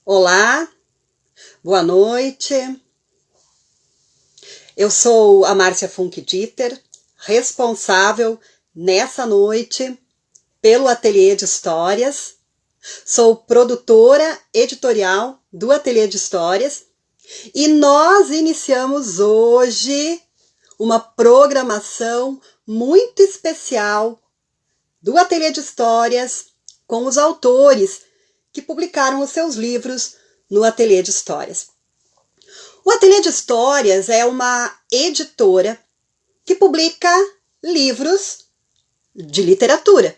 Olá, boa noite. Eu sou a Márcia Funk Dieter, responsável nessa noite pelo Ateliê de Histórias. Sou produtora editorial do Ateliê de Histórias e nós iniciamos hoje uma programação muito especial do Ateliê de Histórias com os autores que publicaram os seus livros no Ateliê de Histórias. O Ateliê de Histórias é uma editora que publica livros de literatura,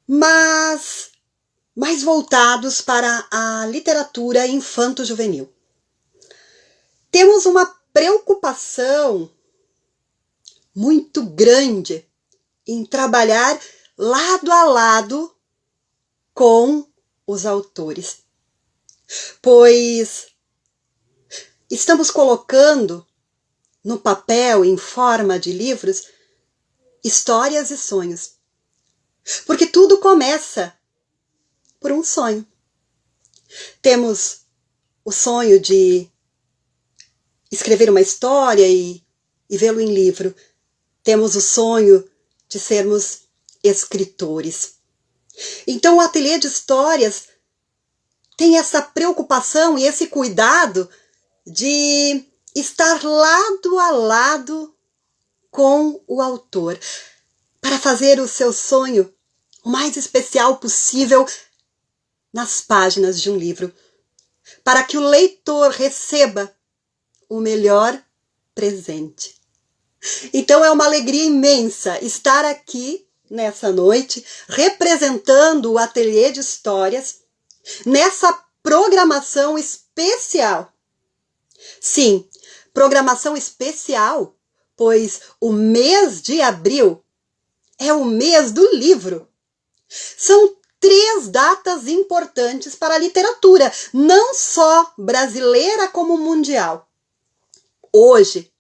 mas mais voltados para a literatura infanto-juvenil. Temos uma preocupação muito grande em trabalhar lado a lado com os autores, pois estamos colocando no papel, em forma de livros, histórias e sonhos. Porque tudo começa por um sonho. Temos o sonho de escrever uma história e vê-lo em livro. Temos o sonho de sermos escritores. Então o Ateliê de Histórias tem essa preocupação e esse cuidado de estar lado a lado com o autor, para fazer o seu sonho o mais especial possível nas páginas de um livro, para que o leitor receba o melhor presente. Então é uma alegria imensa estar aqui nessa noite, representando o Ateliê de Histórias, nessa programação especial. Sim, programação especial, pois o mês de abril é o mês do livro. São 3 datas importantes para a literatura, não só brasileira como mundial. Hoje,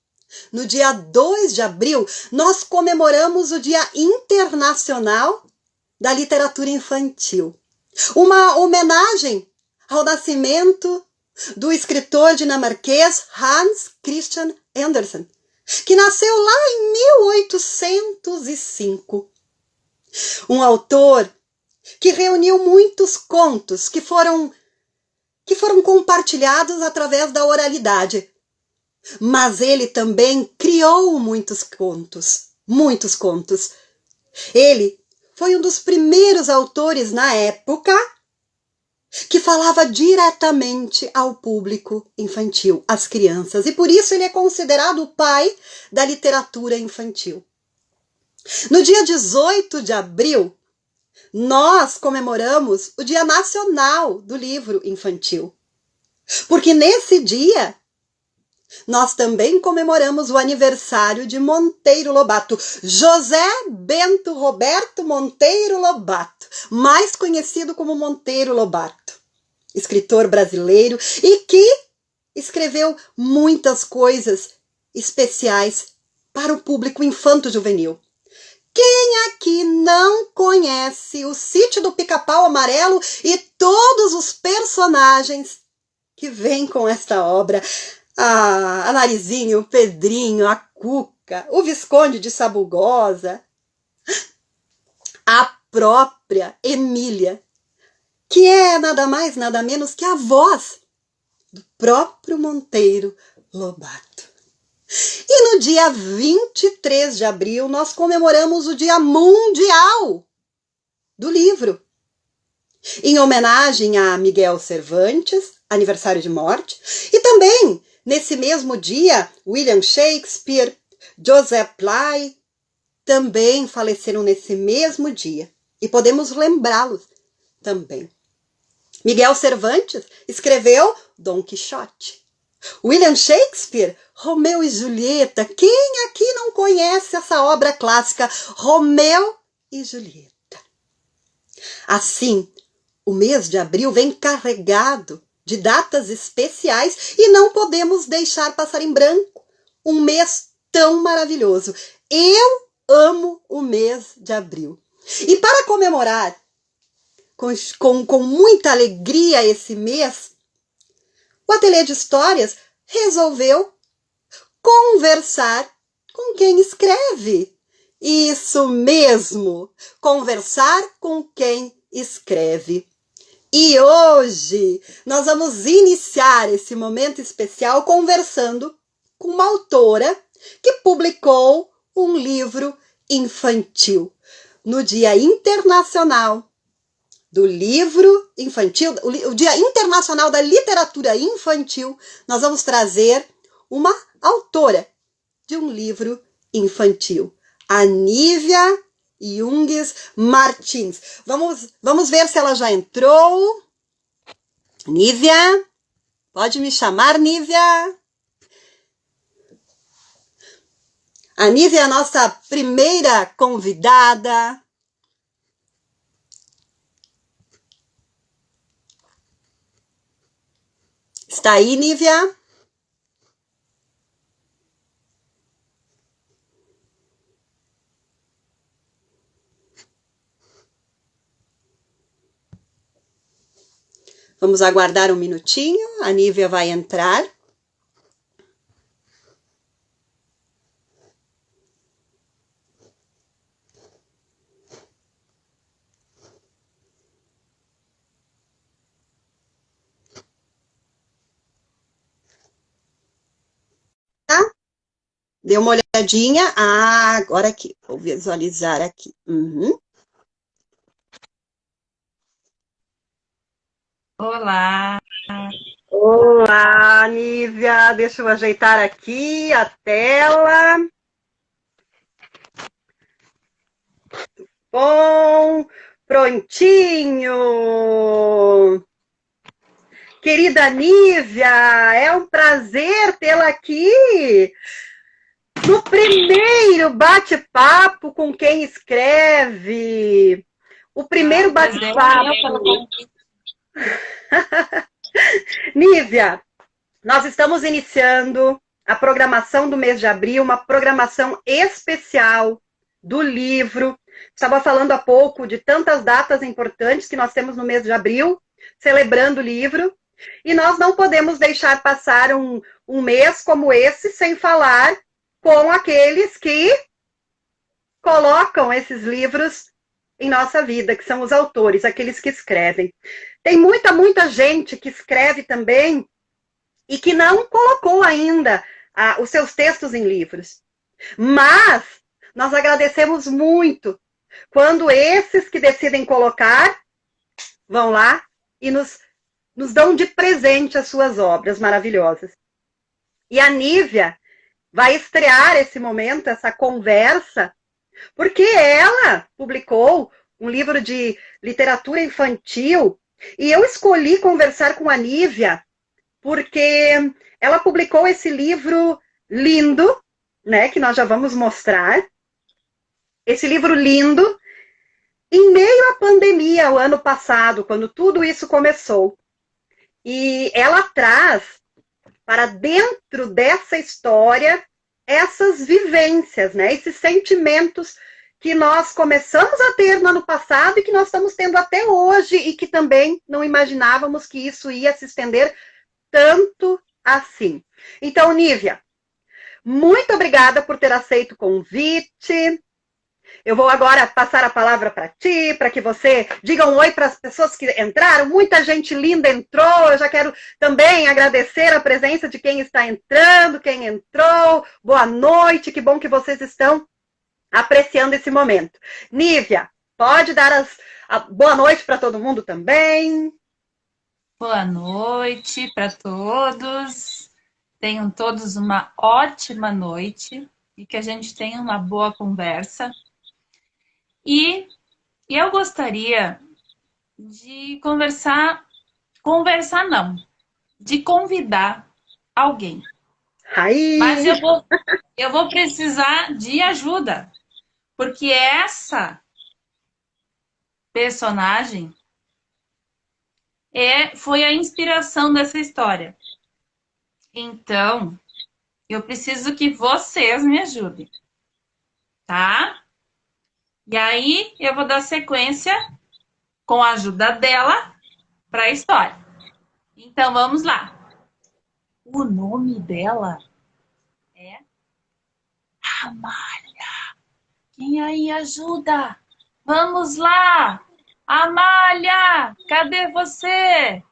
no dia 2 de abril, nós comemoramos o Dia Internacional da Literatura Infantil. Uma homenagem ao nascimento do escritor dinamarquês Hans Christian Andersen, que nasceu lá em 1805. Um autor que reuniu muitos contos que foram compartilhados através da oralidade. Mas ele também criou muitos contos. Ele foi um dos primeiros autores na época que falava diretamente ao público infantil, às crianças, e por isso ele é considerado o pai da literatura infantil. No dia 18 de abril, nós comemoramos o Dia Nacional do Livro Infantil, porque nesse dia nós também comemoramos o aniversário de Monteiro Lobato, José Bento Roberto Monteiro Lobato, mais conhecido como Monteiro Lobato, escritor brasileiro e que escreveu muitas coisas especiais para o público infanto-juvenil. Quem aqui não conhece o Sítio do Pica-Pau Amarelo e todos os personagens que vêm com esta obra? A Narizinho, o Pedrinho, a Cuca, o Visconde de Sabugosa, a própria Emília, que é nada mais, nada menos que a voz do próprio Monteiro Lobato. E no dia 23 de abril, nós comemoramos o Dia Mundial do Livro, em homenagem a Miguel Cervantes, aniversário de morte, e também, nesse mesmo dia, William Shakespeare, Joseph Ply, também faleceram nesse mesmo dia. E podemos lembrá-los também. Miguel Cervantes escreveu Dom Quixote. William Shakespeare, Romeu e Julieta. Quem aqui não conhece essa obra clássica, Romeu e Julieta? Assim, o mês de abril vem carregado de datas especiais e não podemos deixar passar em branco um mês tão maravilhoso. Eu amo o mês de abril. E para comemorar com muita alegria esse mês, o Ateliê de Histórias resolveu conversar com quem escreve. Isso mesmo, conversar com quem escreve. E hoje nós vamos iniciar esse momento especial conversando com uma autora que publicou um livro infantil no Dia Internacional do Livro Infantil, o Dia Internacional da Literatura Infantil. Nós vamos trazer uma autora de um livro infantil, a Nívia Junges Martins. Vamos ver se ela já entrou. Nívia, pode me chamar, Nívia? A Nívia é a nossa primeira convidada. Está aí, Nívia? Vamos aguardar um minutinho, a Nívia vai entrar. Tá? Deu uma olhadinha. Ah, agora aqui, vou visualizar aqui. Uhum. Olá! Olá, Nívia. Deixa eu ajeitar aqui a tela. Bom, prontinho. Querida Nívia, é um prazer tê-la aqui no primeiro bate-papo com quem escreve. O primeiro bate-papo. Nívia, nós estamos iniciando a programação do mês de abril, uma programação especial do livro. Estava falando há pouco de tantas datas importantes que nós temos no mês de abril, celebrando o livro, e nós não podemos deixar passar um mês como esse sem falar com aqueles que colocam esses livros em nossa vida, que são os autores, aqueles que escrevem. Tem muita gente que escreve também e que não colocou ainda os seus textos em livros. Mas nós agradecemos muito quando esses que decidem colocar vão lá e nos dão de presente as suas obras maravilhosas. E a Nívia vai estrear esse momento, essa conversa, porque ela publicou um livro de literatura infantil e eu escolhi conversar com a Nívia porque ela publicou esse livro lindo, né, que nós já vamos mostrar. Esse livro lindo em meio à pandemia, o ano passado, quando tudo isso começou. E ela traz para dentro dessa história essas vivências, né? Esses sentimentos que nós começamos a ter no ano passado e que nós estamos tendo até hoje e que também não imaginávamos que isso ia se estender tanto assim. Então, Nívia, muito obrigada por ter aceito o convite. Eu vou agora passar a palavra para ti, para que você diga um oi para as pessoas que entraram. Muita gente linda entrou. Eu já quero também agradecer a presença de quem está entrando, quem entrou. Boa noite, que bom que vocês estão apreciando esse momento. Nívia, pode dar a boa noite para todo mundo também. Boa noite para todos. Tenham todos uma ótima noite e que a gente tenha uma boa conversa. E eu gostaria de conversar não, de convidar alguém. Aí. Mas eu vou precisar de ajuda, porque essa personagem foi a inspiração dessa história. Então, eu preciso que vocês me ajudem, tá? E aí, eu vou dar sequência com a ajuda dela para a história. Então, vamos lá. O nome dela é Amália. Quem aí ajuda? Vamos lá! Amália, cadê você?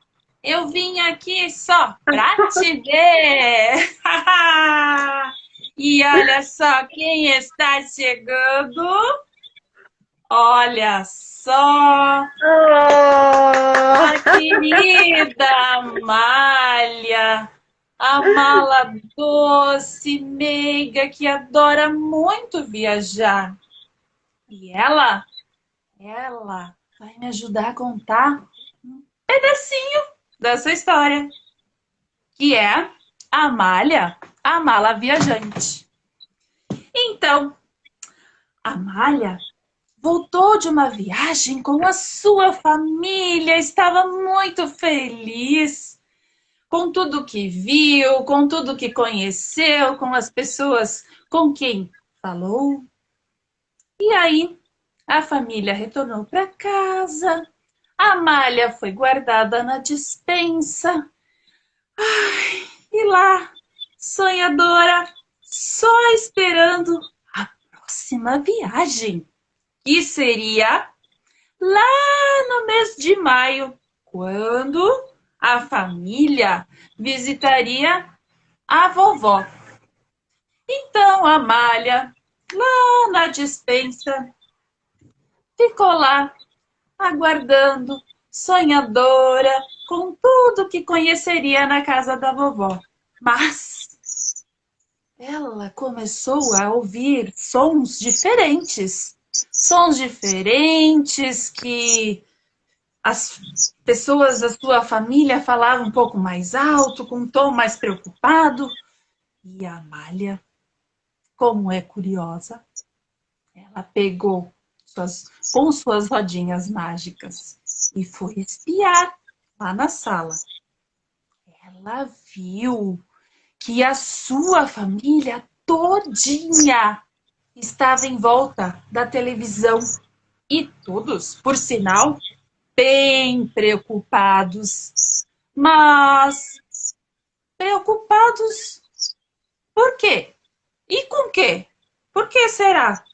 Eu vim aqui só pra te ver! E olha só quem está chegando! Olha só! A querida Amália! A mala doce, meiga, que adora muito viajar. E ela vai me ajudar a contar um pedacinho dessa história, que é a Amália, a mala viajante. Então, a Amália voltou de uma viagem com a sua família, estava muito feliz com tudo que viu, com tudo que conheceu, com as pessoas com quem falou. E aí, a família retornou para casa, a malha foi guardada na despensa. Ai, e lá, sonhadora, só esperando a próxima viagem, que seria lá no mês de maio, quando a família visitaria a vovó. Então, a malha, lá na despensa, ficou lá, aguardando, sonhadora, com tudo que conheceria na casa da vovó. Mas ela começou a ouvir sons diferentes. Sons diferentes que as pessoas da sua família falavam um pouco mais alto, com um tom mais preocupado. E a Amália, como é curiosa, ela pegou com suas rodinhas mágicas e foi espiar lá na sala. Ela viu que a sua família todinha estava em volta da televisão e todos, por sinal, bem preocupados. Mas preocupados por quê? E com quê? Por que será?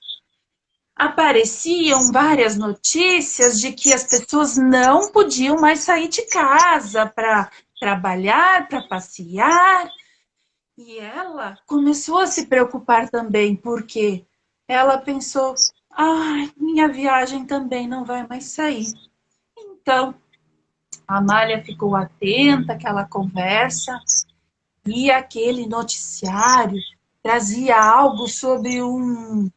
Apareciam várias notícias de que as pessoas não podiam mais sair de casa para trabalhar, para passear. E ela começou a se preocupar também, porque ela pensou: ai, minha viagem também não vai mais sair. Então, a Amália ficou atenta àquela conversa e aquele noticiário trazia algo sobre um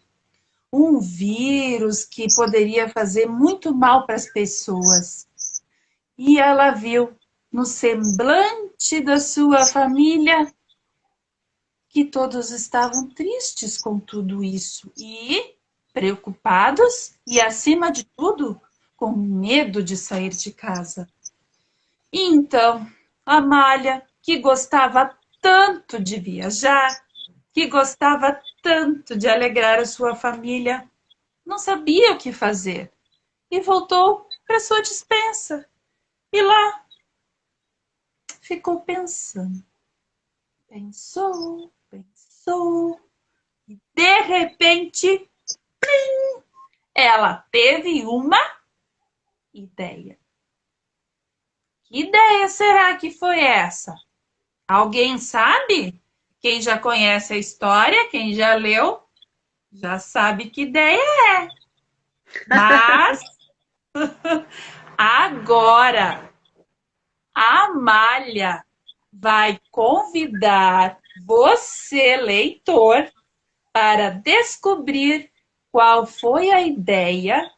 vírus que poderia fazer muito mal para as pessoas. E ela viu no semblante da sua família que todos estavam tristes com tudo isso e preocupados e, acima de tudo, com medo de sair de casa. E então, a Amália, que gostava tanto de viajar, que gostava tanto de alegrar a sua família, não sabia o que fazer e voltou para sua despensa. E lá ficou pensando. Pensou, pensou e de repente, plim, ela teve uma ideia. Que ideia será que foi essa? Alguém sabe? Quem já conhece a história, quem já leu, já sabe que ideia é. Mas agora a Amália vai convidar você, leitor, para descobrir qual foi a ideia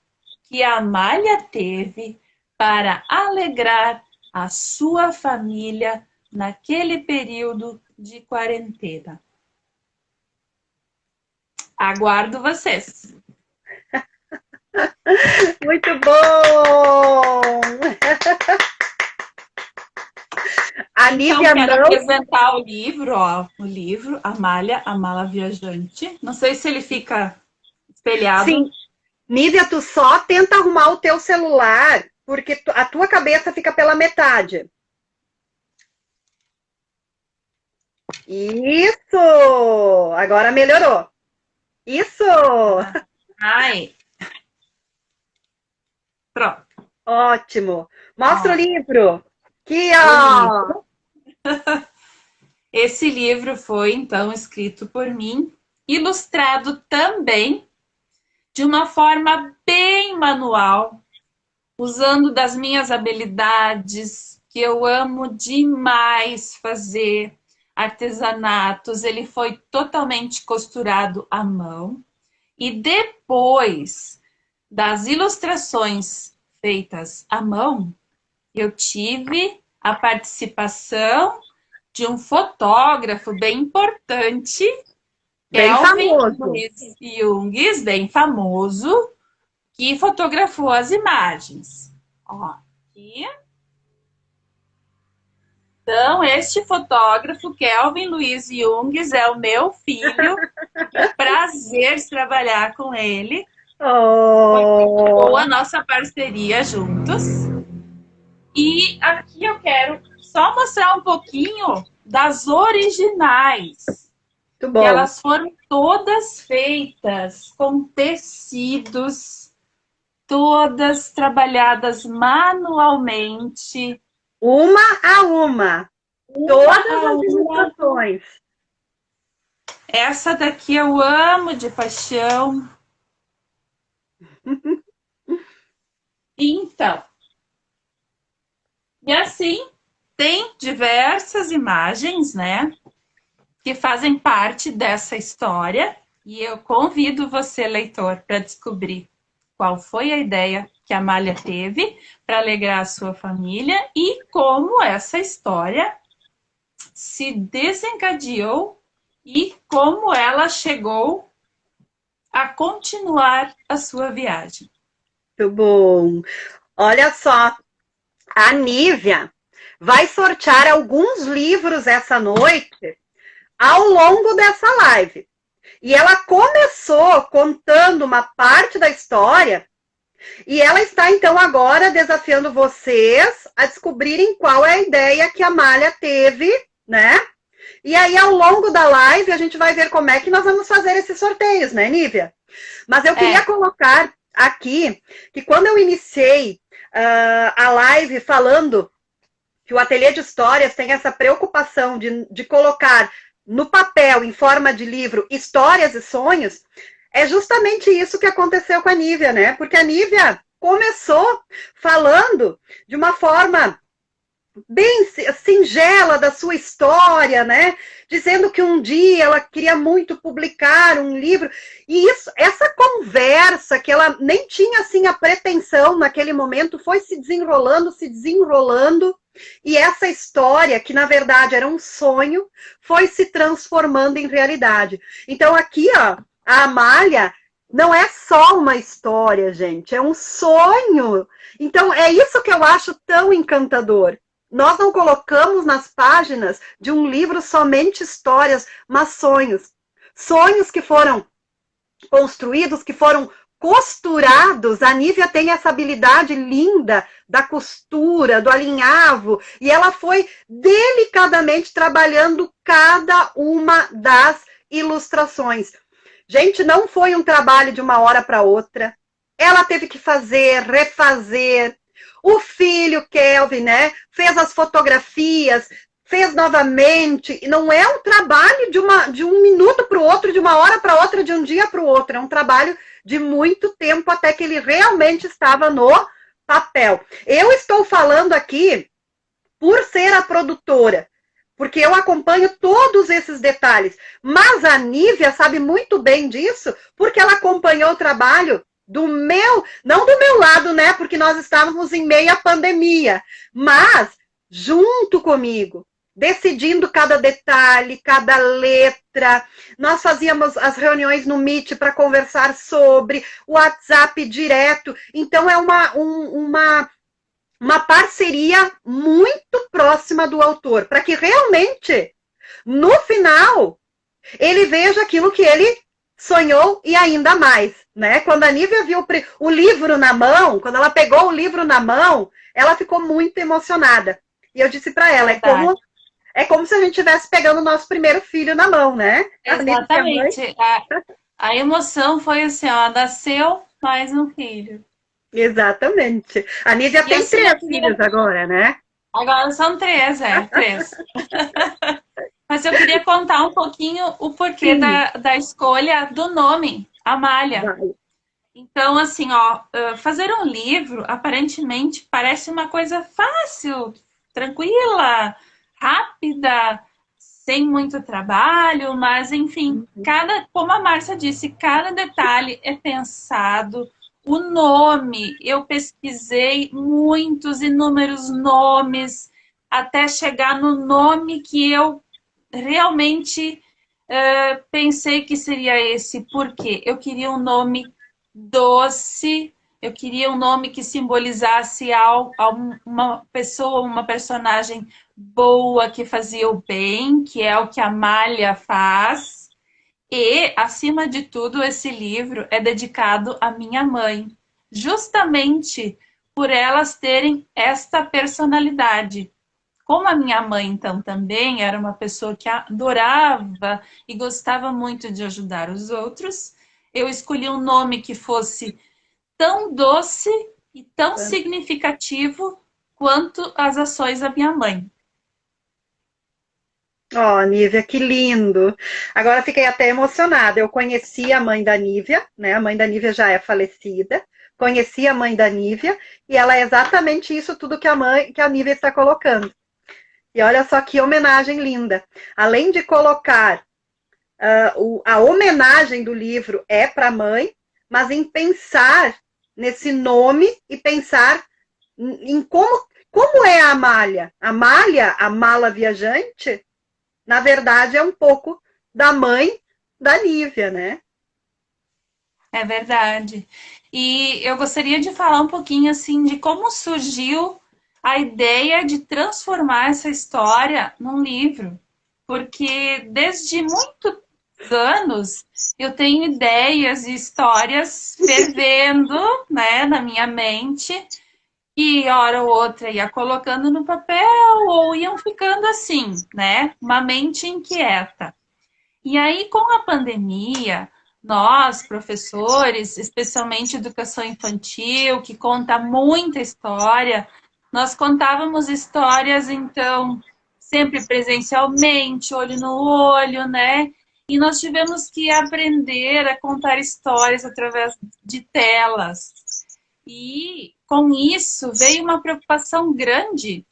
que a Amália teve para alegrar a sua família naquele período de quarentena. Aguardo vocês. Muito bom! A Lívia Então, quero não... apresentar o livro, ó. O livro, Amália, a Mala Viajante. Não sei se ele fica espelhado. Sim. Nívia, tu só tenta arrumar o teu celular porque a tua cabeça fica pela metade. Isso! Agora melhorou. Isso! Ai. Pronto. Ótimo. Mostra o livro. Aqui, O ó. livro. Esse livro foi, então, escrito por mim, ilustrado também de uma forma bem manual, usando das minhas habilidades, que eu amo demais fazer, artesanatos. Ele foi totalmente costurado à mão. E depois das ilustrações feitas à mão, eu tive a participação de um fotógrafo bem importante, Bem Kelvin famoso. Luiz Jungs, bem famoso, que fotografou as imagens. Ó, aqui. Então, este fotógrafo, Kelvin Luiz Jungs, é o meu filho. É um prazer trabalhar com ele. Foi boa a nossa parceria juntos. E aqui eu quero só mostrar um pouquinho das originais. Muito bom. Que elas foram todas feitas com tecidos, todas trabalhadas manualmente. Uma a uma. Todas as ilustrações. Essa daqui eu amo de paixão. Então, e assim, tem diversas imagens, né, que fazem parte dessa história. E eu convido você, leitor, para descobrir qual foi a ideia que a Amália teve para alegrar a sua família e como essa história se desencadeou e como ela chegou a continuar a sua viagem. Muito bom. Olha só, a Nívia vai sortear alguns livros essa noite ao longo dessa live. E ela começou contando uma parte da história e ela está, então, agora desafiando vocês a descobrirem qual é a ideia que a Amália teve, né? E aí, ao longo da live, a gente vai ver como é que nós vamos fazer esses sorteios, né, Nívia? Mas eu queria colocar aqui que quando eu iniciei a live falando que o Ateliê de Histórias tem essa preocupação de colocar no papel, em forma de livro, histórias e sonhos, é justamente isso que aconteceu com a Nívia, né? Porque a Nívia começou falando de uma forma bem singela da sua história, né? Dizendo que um dia ela queria muito publicar um livro. E isso, essa conversa, que ela nem tinha assim a pretensão naquele momento, foi se desenrolando, se desenrolando. E essa história, que na verdade era um sonho, foi se transformando em realidade. Então aqui, ó, a Amália não é só uma história, gente, é um sonho. Então é isso que eu acho tão encantador. Nós não colocamos nas páginas de um livro somente histórias, mas sonhos. Sonhos que foram construídos, que foram costurados. A Nívia tem essa habilidade linda da costura, do alinhavo, e ela foi delicadamente trabalhando cada uma das ilustrações. Gente, não foi um trabalho de uma hora para outra. Ela teve que fazer, refazer. O filho, Kelvin, né, fez as fotografias, fez novamente. E não é um trabalho de um minuto para o outro, de uma hora para outra, de um dia para o outro. É um trabalho de muito tempo até que ele realmente estava no papel. Eu estou falando aqui por ser a produtora, porque eu acompanho todos esses detalhes. Mas a Nívia sabe muito bem disso, porque ela acompanhou o trabalho do meu, não do meu lado, né? Porque nós estávamos em meio à pandemia, mas junto comigo, decidindo cada detalhe, cada letra. Nós fazíamos as reuniões no Meet para conversar sobre, o WhatsApp direto. Então é uma parceria muito próxima do autor, para que realmente, no final, ele veja aquilo que ele sonhou e ainda mais, né? Quando a Nívia viu o livro na mão, quando ela pegou o livro na mão, ela ficou muito emocionada. E eu disse para ela, é como se a gente estivesse pegando o nosso primeiro filho na mão, né? A Nívia, minha mãe. Exatamente. A emoção foi assim, ó, nasceu mais um filho. Exatamente. A Nívia E tem assim, 3 filhos agora, né? agora são três, três. Mas eu queria contar um pouquinho o porquê Sim. da escolha do nome, Amália. Vai. Então, assim, ó, fazer um livro aparentemente parece uma coisa fácil, tranquila, rápida, sem muito trabalho, mas enfim, como a Márcia disse, cada detalhe é pensado. O nome, eu pesquisei muitos, inúmeros nomes, até chegar no nome que eu realmente pensei que seria esse, porque eu queria um nome doce, eu queria um nome que simbolizasse uma pessoa, uma personagem boa que fazia o bem, que é o que a Malha faz. E, acima de tudo, esse livro é dedicado à minha mãe, justamente por elas terem esta personalidade. Como a minha mãe, então, também era uma pessoa que adorava e gostava muito de ajudar os outros, eu escolhi um nome que fosse tão doce e tão significativo quanto as ações da minha mãe. Ó, Nívia, que lindo. Agora fiquei até emocionada. Eu conheci a mãe da Nívia, né? A mãe da Nívia já é falecida. Conheci a mãe da Nívia e ela é exatamente isso tudo que a Nívia está colocando. E olha só que homenagem linda. Além de colocar a homenagem do livro é para a mãe, mas em pensar nesse nome e pensar em como é a Amália. A Amália, a mala viajante, na verdade é um pouco da mãe da Nívia, né? É verdade. E eu gostaria de falar um pouquinho assim de como surgiu a ideia de transformar essa história num livro. Porque desde muitos anos eu tenho ideias e histórias fervendo, né, na minha mente, e hora ou outra ia colocando no papel ou iam ficando assim, né? Uma mente inquieta. E aí, com a pandemia, nós, professores, especialmente educação infantil, que conta muita história, nós contávamos histórias, então, sempre presencialmente, olho no olho, né? E nós tivemos que aprender a contar histórias através de telas. E com isso veio uma preocupação grande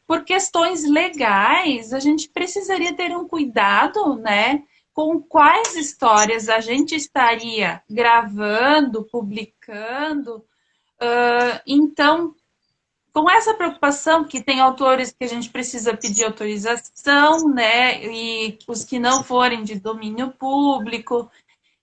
por questões legais, a gente precisaria ter um cuidado, né, com quais histórias a gente estaria gravando, publicando. Então, com essa preocupação, que tem autores que a gente precisa pedir autorização, né, e os que não forem de domínio público,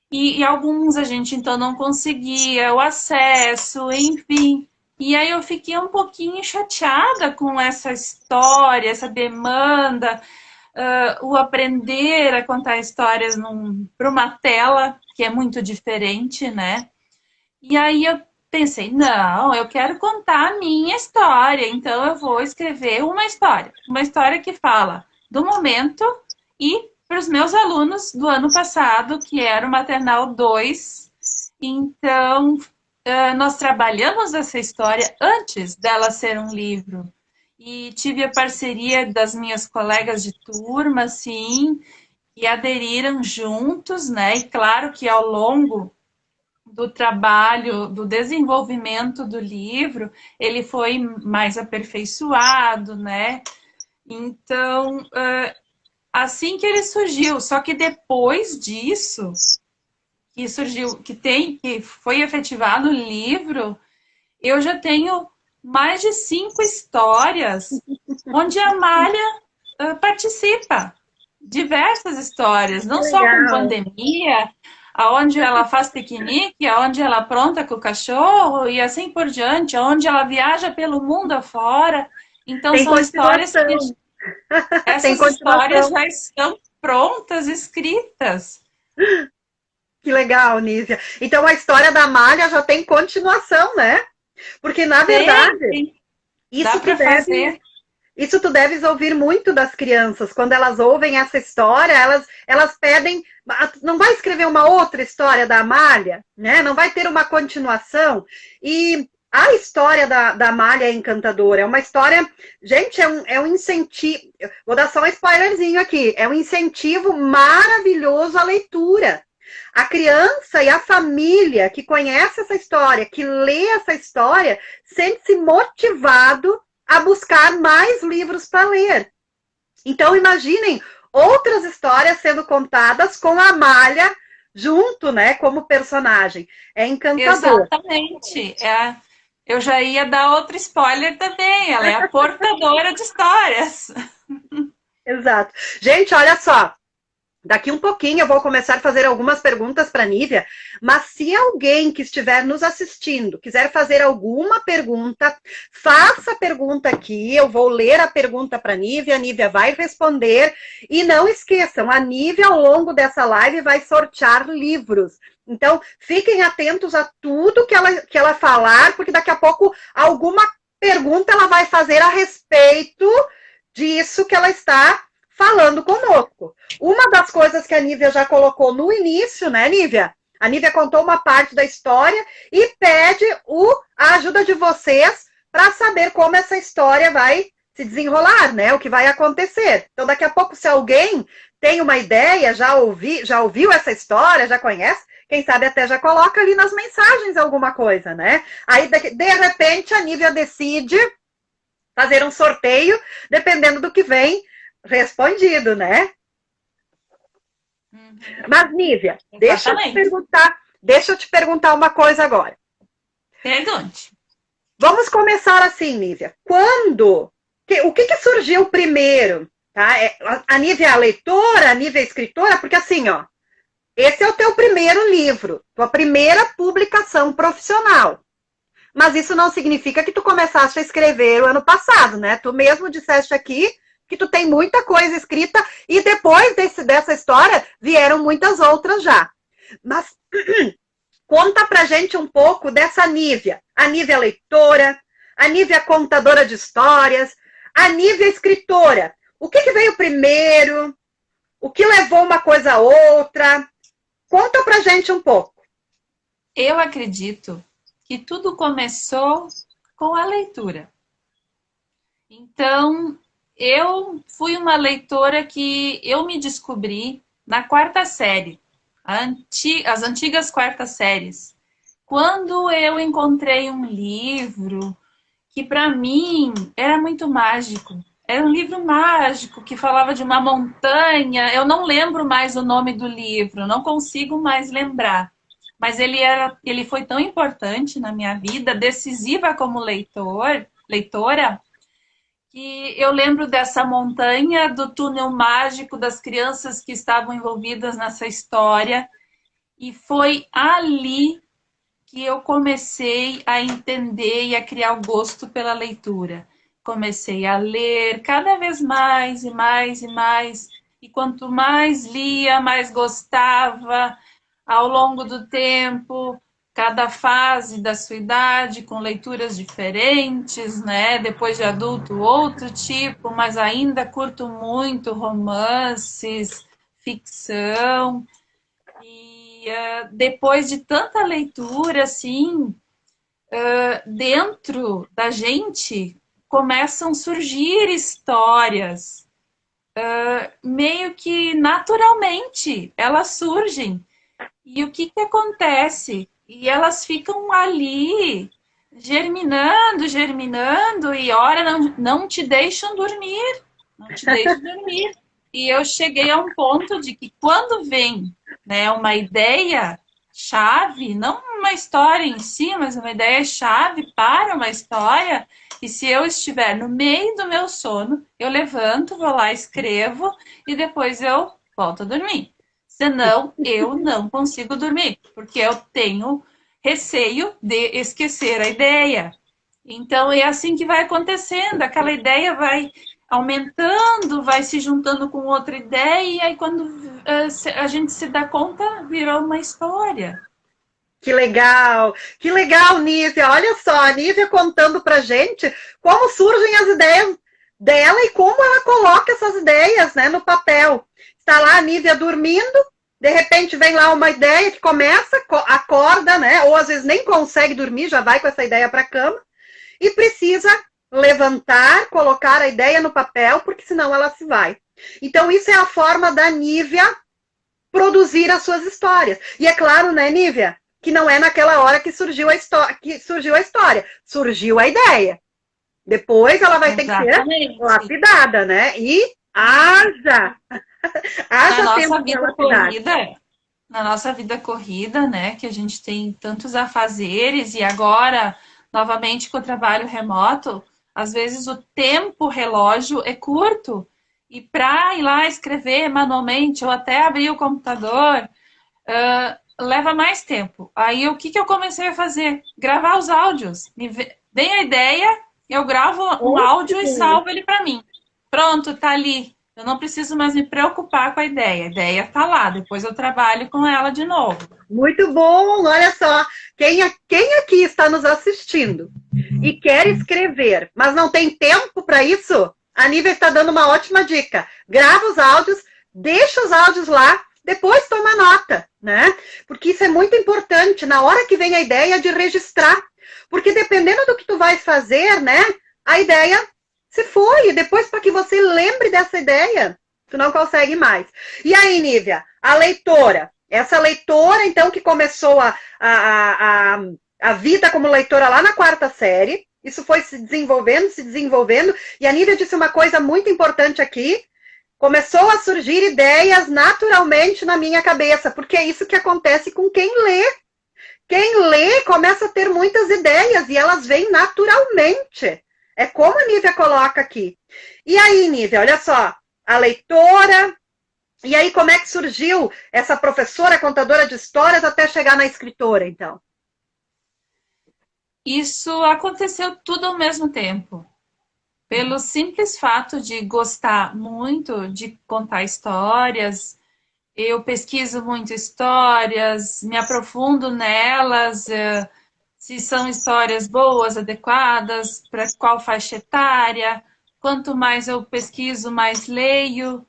e alguns a gente então não conseguia o acesso, enfim. E aí eu fiquei um pouquinho chateada com essa história, essa demanda, o aprender a contar histórias para uma tela, que é muito diferente, né? E aí eu pensei, não, eu quero contar a minha história, então eu vou escrever uma história que fala do momento e para os meus alunos do ano passado, que era o Maternal 2. Então, nós trabalhamos essa história antes dela ser um livro. E tive a parceria das minhas colegas de turma, sim, e aderiram juntos, né? E claro que ao longo do trabalho, do desenvolvimento do livro, ele foi mais aperfeiçoado, né? Então, assim que ele surgiu, só que depois disso, que surgiu, que foi efetivado o livro, eu já tenho mais de 5 histórias onde a Malha participa. Diversas histórias, não só com pandemia, aonde ela faz piquenique, aonde ela apronta com o cachorro e assim por diante, aonde ela viaja pelo mundo afora. Então Tem são histórias que continuação. Tem essas histórias continuação. já estão prontas, escritas. Que legal, Nízia. Então a história da Malha já tem continuação, né? Porque, na verdade, Tem. Dá isso tu para deve, fazer. isso tu deves ouvir muito das crianças. Quando elas ouvem essa história, elas pedem. Não vai escrever uma outra história da Amália, né? Não vai ter uma continuação. E a história da Amália é encantadora. É uma história. Gente, é um incentivo. Vou dar só um spoilerzinho aqui. É um incentivo maravilhoso à leitura. A criança e a família que conhece essa história, que lê essa história, sente-se motivado a buscar mais livros para ler. Então, imaginem outras histórias sendo contadas com a Amália junto, né, como personagem. É encantador. Exatamente. Eu já ia dar outro spoiler também. Ela é a portadora de histórias. Exato. Gente, olha só. Daqui um pouquinho eu vou começar a fazer algumas perguntas para a Nívia, mas se alguém que estiver nos assistindo quiser fazer alguma pergunta, faça a pergunta aqui, eu vou ler a pergunta para a Nívia vai responder. E não esqueçam, a Nívia, ao longo dessa live, vai sortear livros. Então, fiquem atentos a tudo que ela falar, porque daqui a pouco alguma pergunta ela vai fazer a respeito disso que ela está falando conosco. Uma das coisas que a Nívia já colocou no início, né, Nívia? A Nívia contou uma parte da história e pede a ajuda de vocês para saber como essa história vai se desenrolar, né? O que vai acontecer. Então, daqui a pouco, se alguém tem uma ideia, já ouviu essa história, já conhece, quem sabe até já coloca ali nas mensagens alguma coisa, né? Aí, de repente, a Nívia decide fazer um sorteio, dependendo do que vem respondido, né? Uhum. Mas, Nívia, Exatamente. deixa eu te perguntar uma coisa agora. Pergunte. Vamos começar assim, Nívia. O que surgiu primeiro? Tá? A Nívia é a leitora, a Nívia é a escritora? Porque assim, ó, esse é o teu primeiro livro, tua primeira publicação profissional. Mas isso não significa que tu começaste a escrever o ano passado, né? Tu mesmo disseste aqui que tu tem muita coisa escrita e depois dessa história vieram muitas outras já. Mas conta pra gente um pouco dessa Nívia. A Nívia leitora, a Nívia contadora de histórias, a Nívia escritora. O que veio primeiro? O que levou uma coisa a outra? Conta pra gente um pouco. Eu acredito que tudo começou com a leitura. Então, eu fui uma leitora que eu me descobri na quarta série, as antigas quartas séries, quando eu encontrei um livro que para mim era muito mágico. Era um livro mágico que falava de uma montanha. Eu não lembro mais o nome do livro, não consigo mais lembrar. Mas ele foi tão importante na minha vida, decisiva como leitora, que eu lembro dessa montanha, do túnel mágico, das crianças que estavam envolvidas nessa história. E foi ali que eu comecei a entender e a criar o gosto pela leitura. Comecei a ler cada vez mais e mais e mais. E quanto mais lia, mais gostava. Ao longo do tempo, cada fase da sua idade, com leituras diferentes, né? Depois de adulto, outro tipo, mas ainda curto muito romances, ficção. E depois de tanta leitura, assim, dentro da gente começam a surgir histórias, meio que naturalmente elas surgem. E o que acontece? E elas ficam ali germinando, germinando, e ora não te deixam dormir, não te deixam dormir. E eu cheguei a um ponto de que quando vem, né, uma ideia chave, não uma história em si, mas uma ideia chave para uma história, e se eu estiver no meio do meu sono, eu levanto, vou lá, escrevo e depois eu volto a dormir. Senão, eu não consigo dormir, porque eu tenho receio de esquecer a ideia. Então, é assim que vai acontecendo. Aquela ideia vai aumentando, vai se juntando com outra ideia, e aí quando a gente se dá conta, virou uma história. Que legal, Nívia. Olha só, a Nívia contando pra gente como surgem as ideias dela e como ela coloca essas ideias, né, no papel. Está lá a Nívia dormindo, de repente vem lá uma ideia que começa, acorda, né, ou às vezes nem consegue dormir, já vai com essa ideia para a cama, e precisa levantar, colocar a ideia no papel, porque senão ela se vai. Então, isso é a forma da Nívia produzir as suas histórias. E é claro, né, Nívia, que não é naquela hora que surgiu a história, surgiu a ideia. Depois ela vai Exatamente. ter que ser lapidada, né? E haja tempo de lapidar. Na nossa vida corrida, né, que a gente tem tantos afazeres, e agora, novamente, com o trabalho remoto, às vezes o tempo relógio é curto, e para ir lá escrever manualmente ou até abrir o computador, leva mais tempo. Aí o que eu comecei a fazer? Gravar os áudios. Vem a ideia, eu gravo um áudio e salvo ele para mim. Pronto, tá ali. Eu não preciso mais me preocupar com a ideia. A ideia está lá, depois eu trabalho com ela de novo. Muito bom, olha só. Quem aqui está nos assistindo e quer escrever, mas não tem tempo para isso, a Nívia está dando uma ótima dica. Grava os áudios, deixa os áudios lá, depois toma nota, né? Porque isso é muito importante na hora que vem a ideia de registrar. Porque dependendo do que tu vais fazer, né? A ideia se foi. E depois, para que você lembre dessa ideia, tu não consegue mais. E aí, Nívia, a leitora. Essa leitora, então, que começou a vida como leitora lá na 4ª série. Isso foi se desenvolvendo. E a Nívia disse uma coisa muito importante aqui. Começou a surgir ideias naturalmente na minha cabeça. Porque é isso que acontece com quem lê. Quem lê começa a ter muitas ideias e elas vêm naturalmente. É como a Nívia coloca aqui. E aí, Nívia, olha só, a leitora. E aí, como é que surgiu essa professora, contadora de histórias, até chegar na escritora, então? Isso aconteceu tudo ao mesmo tempo. Pelo simples fato de gostar muito de contar histórias, eu pesquiso muito histórias, me aprofundo nelas, se são histórias boas, adequadas, para qual faixa etária. Quanto mais eu pesquiso, mais leio.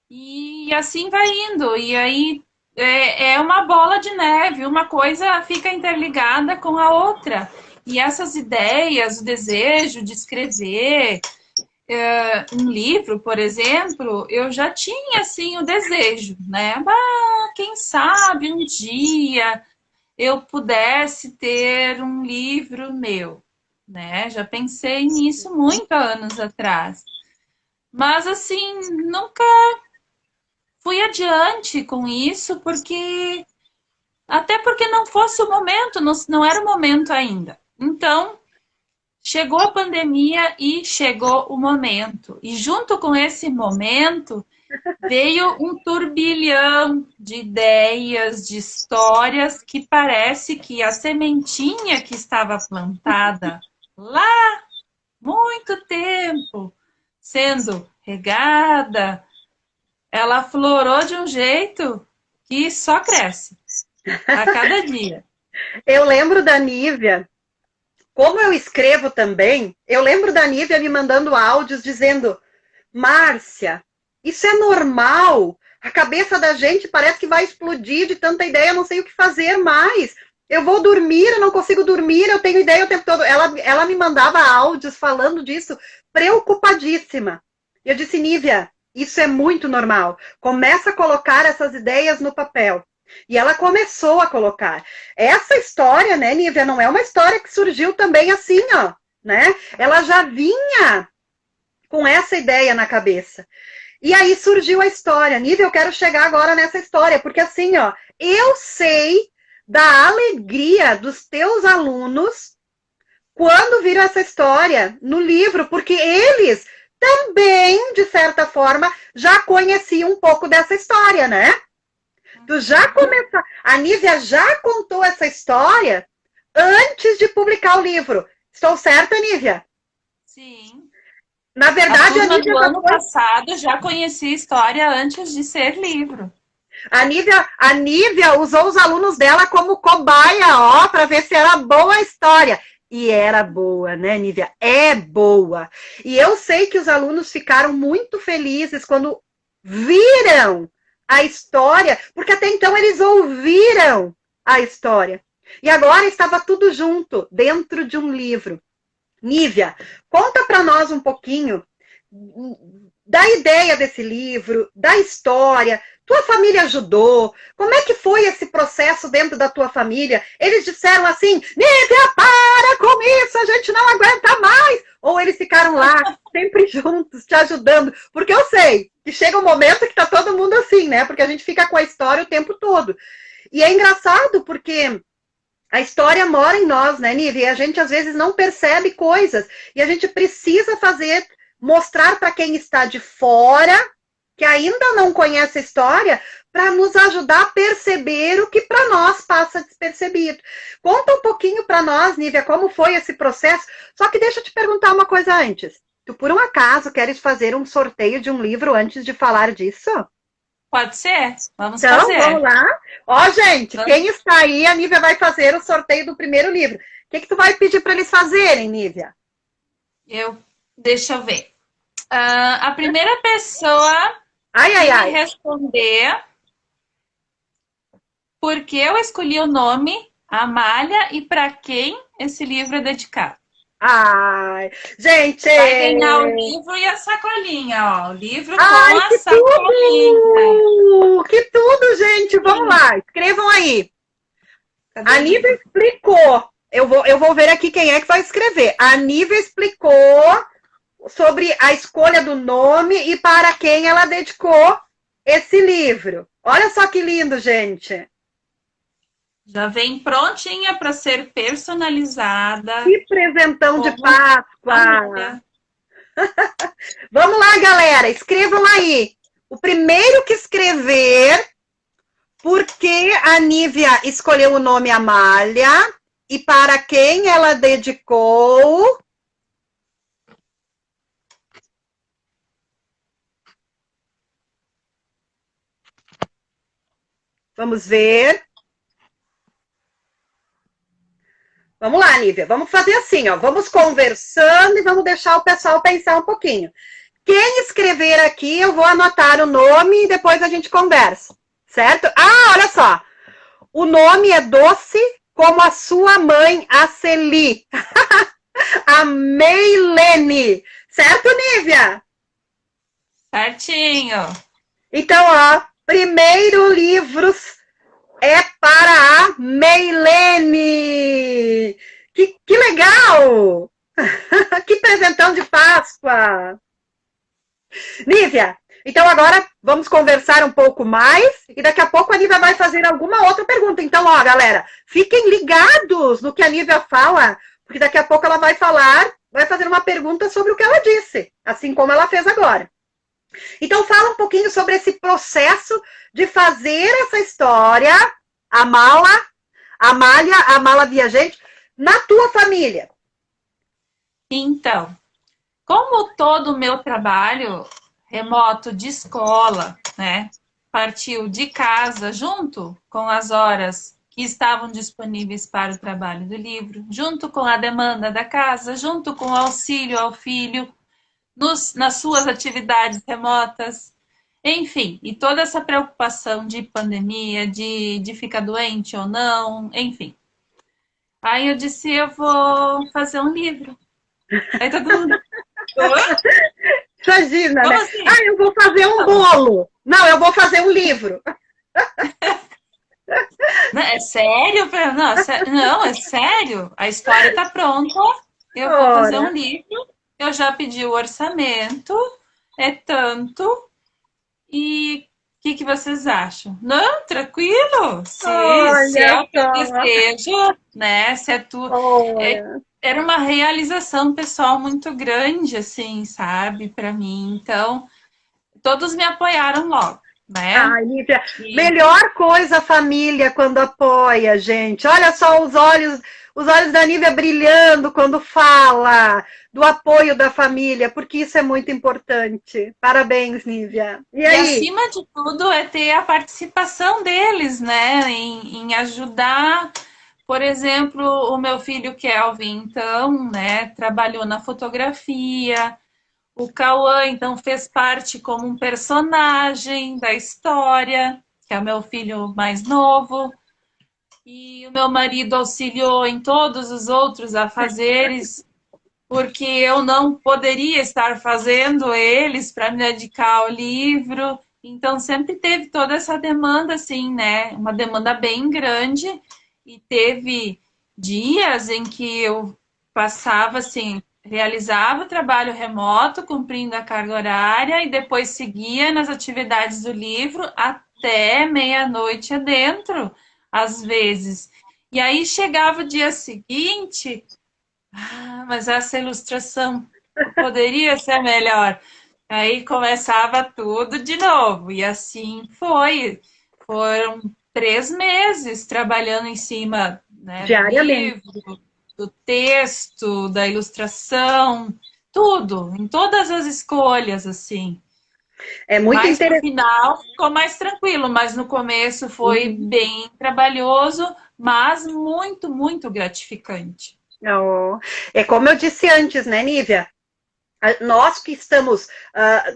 E assim vai indo. E aí é uma bola de neve, uma coisa fica interligada com a outra. E essas ideias, o desejo de escrever um livro, por exemplo, eu já tinha assim o desejo, né? Mas quem sabe um dia eu pudesse ter um livro meu, né? Já pensei nisso muito anos atrás. Mas assim, nunca fui adiante com isso, até porque não fosse o momento, não era o momento ainda. Então, chegou a pandemia e chegou o momento. E junto com esse momento, veio um turbilhão de ideias, de histórias, que parece que a sementinha que estava plantada lá, muito tempo, sendo regada, ela florou de um jeito que só cresce a cada dia. Eu lembro da Nívia, como eu escrevo também, eu lembro da Nívia me mandando áudios dizendo: Márcia, isso é normal, a cabeça da gente parece que vai explodir de tanta ideia, eu não sei o que fazer mais. Eu vou dormir, eu não consigo dormir, eu tenho ideia o tempo todo. Ela me mandava áudios falando disso, preocupadíssima. Eu disse: Nívia, isso é muito normal. Começa a colocar essas ideias no papel. E ela começou a colocar. Essa história, né, Nívia, não é uma história que surgiu também assim, ó, né? Ela já vinha com essa ideia na cabeça. E aí surgiu a história. Nívia, eu quero chegar agora nessa história, porque assim, ó, eu sei da alegria dos teus alunos quando viram essa história no livro, porque eles também, de certa forma, já conheciam um pouco dessa história, né? Tu já começou. A Nívia já contou essa história antes de publicar o livro. Estou certa, Nívia? Sim. Na A verdade, a turma do Nívia já ano foi. passado já conhecia história antes de ser livro. A Nívia usou os alunos dela como cobaia, ó, para ver se era boa a história. E era boa, né, Nívia? É boa. E eu sei que os alunos ficaram muito felizes quando viram a história, porque até então eles ouviram a história. E agora estava tudo junto, dentro de um livro. Nívia, conta para nós um pouquinho da ideia desse livro, da história. Tua família ajudou? Como é que foi esse processo dentro da tua família? Eles disseram assim, Nívia, para com isso, a gente não aguenta mais. Ou eles ficaram lá, sempre juntos, te ajudando? Porque eu sei que chega um momento que tá todo mundo assim, né? Porque a gente fica com a história o tempo todo. E é engraçado porque a história mora em nós, né, Nívia? E a gente às vezes não percebe coisas. E a gente precisa fazer, mostrar para quem está de fora, que ainda não conhece a história, para nos ajudar a perceber o que para nós passa despercebido. Conta um pouquinho para nós, Nívia, como foi esse processo. Só que deixa eu te perguntar uma coisa antes. Tu, por um acaso, queres fazer um sorteio de um livro antes de falar disso? Pode ser? Vamos Então, fazer. vamos lá. Ó, gente, Vamos. quem está aí, a Nívia vai fazer o sorteio do primeiro livro. O que tu vai pedir para eles fazerem, Nívia? Deixa eu ver. A primeira pessoa Ai, ai, que me ai. responder por que eu escolhi o nome Amália e para quem esse livro é dedicado. Ai, gente. Vai ganhar o livro e a sacolinha, ó. O livro com Ai, a que sacolinha. tudo! Que tudo, gente. Vamos lá, escrevam aí. Cadê A o Nívia livro? explicou. Eu vou ver aqui quem é que vai escrever. A Nívia explicou sobre a escolha do nome e para quem ela dedicou esse livro. Olha só que lindo, gente. Já vem prontinha para ser personalizada. Que presentão de Como Páscoa. família. Vamos lá, galera. Escrevam aí. O primeiro que escrever por que a Nívia escolheu o nome Amália e para quem ela dedicou. Vamos ver. Vamos lá, Nívia. Vamos fazer assim, ó. Vamos conversando e vamos deixar o pessoal pensar um pouquinho. Quem escrever aqui, eu vou anotar o nome e depois a gente conversa. Certo? Ah, olha só. O nome é doce como a sua mãe, a Celi. A Meilene. Certo, Nívia? Certinho. Então, ó, primeiro livro é para a Meilene. Que legal! Que presentão de Páscoa! Nívia, então agora vamos conversar um pouco mais e daqui a pouco a Nívia vai fazer alguma outra pergunta. Então, ó, galera, fiquem ligados no que a Nívia fala, porque daqui a pouco ela vai falar, vai fazer uma pergunta sobre o que ela disse, assim como ela fez agora. Então, fala um pouquinho sobre esse processo de fazer essa história, a mala viajante, na tua família. Então, como todo o meu trabalho remoto de escola, né, partiu de casa junto com as horas que estavam disponíveis para o trabalho do livro, junto com a demanda da casa, junto com o auxílio ao filho, nas suas atividades remotas, enfim, e toda essa preocupação de pandemia, de ficar doente ou não, enfim. Aí eu disse, eu vou fazer um livro. Aí todo mundo... Imagina, Como né? assim? Ah, eu vou fazer um bolo. Não, eu vou fazer um livro. É sério? Não, é sério. A história está pronta. Eu vou fazer um livro. Eu já pedi o orçamento. É tanto. E o que vocês acham? Não, tranquilo. Se é o teu desejo, né? Se é tu... Era uma realização pessoal muito grande, assim, sabe? Para mim. Então, todos me apoiaram logo. Né? Ai, Nívia, melhor coisa a família quando apoia, gente. Olha só os olhos da Nívia brilhando quando fala do apoio da família, porque isso é muito importante. Parabéns, Nívia. E aí? acima de tudo é ter a participação deles, né? Em ajudar. Por exemplo, o meu filho Kelvin, então, né, trabalhou na fotografia. O Cauã, então, fez parte como um personagem da história, que é o meu filho mais novo. E o meu marido auxiliou em todos os outros afazeres, porque eu não poderia estar fazendo eles para me dedicar ao livro. Então, sempre teve toda essa demanda, assim, né? Uma demanda bem grande. E teve dias em que eu passava, assim, realizava trabalho remoto, cumprindo a carga horária, e depois seguia nas atividades do livro até meia-noite adentro, às vezes. E aí chegava o dia seguinte. Mas essa ilustração poderia ser melhor. Aí começava tudo de novo. E assim foi. Foram 3 meses trabalhando em cima, né, do Diariamente. livro, do texto, da ilustração, tudo, em todas as escolhas, assim. É muito Mas pro interessante. final ficou mais tranquilo, mas no começo foi bem trabalhoso, mas muito, muito gratificante. Não. É como eu disse antes, né, Nívia? Nós que estamos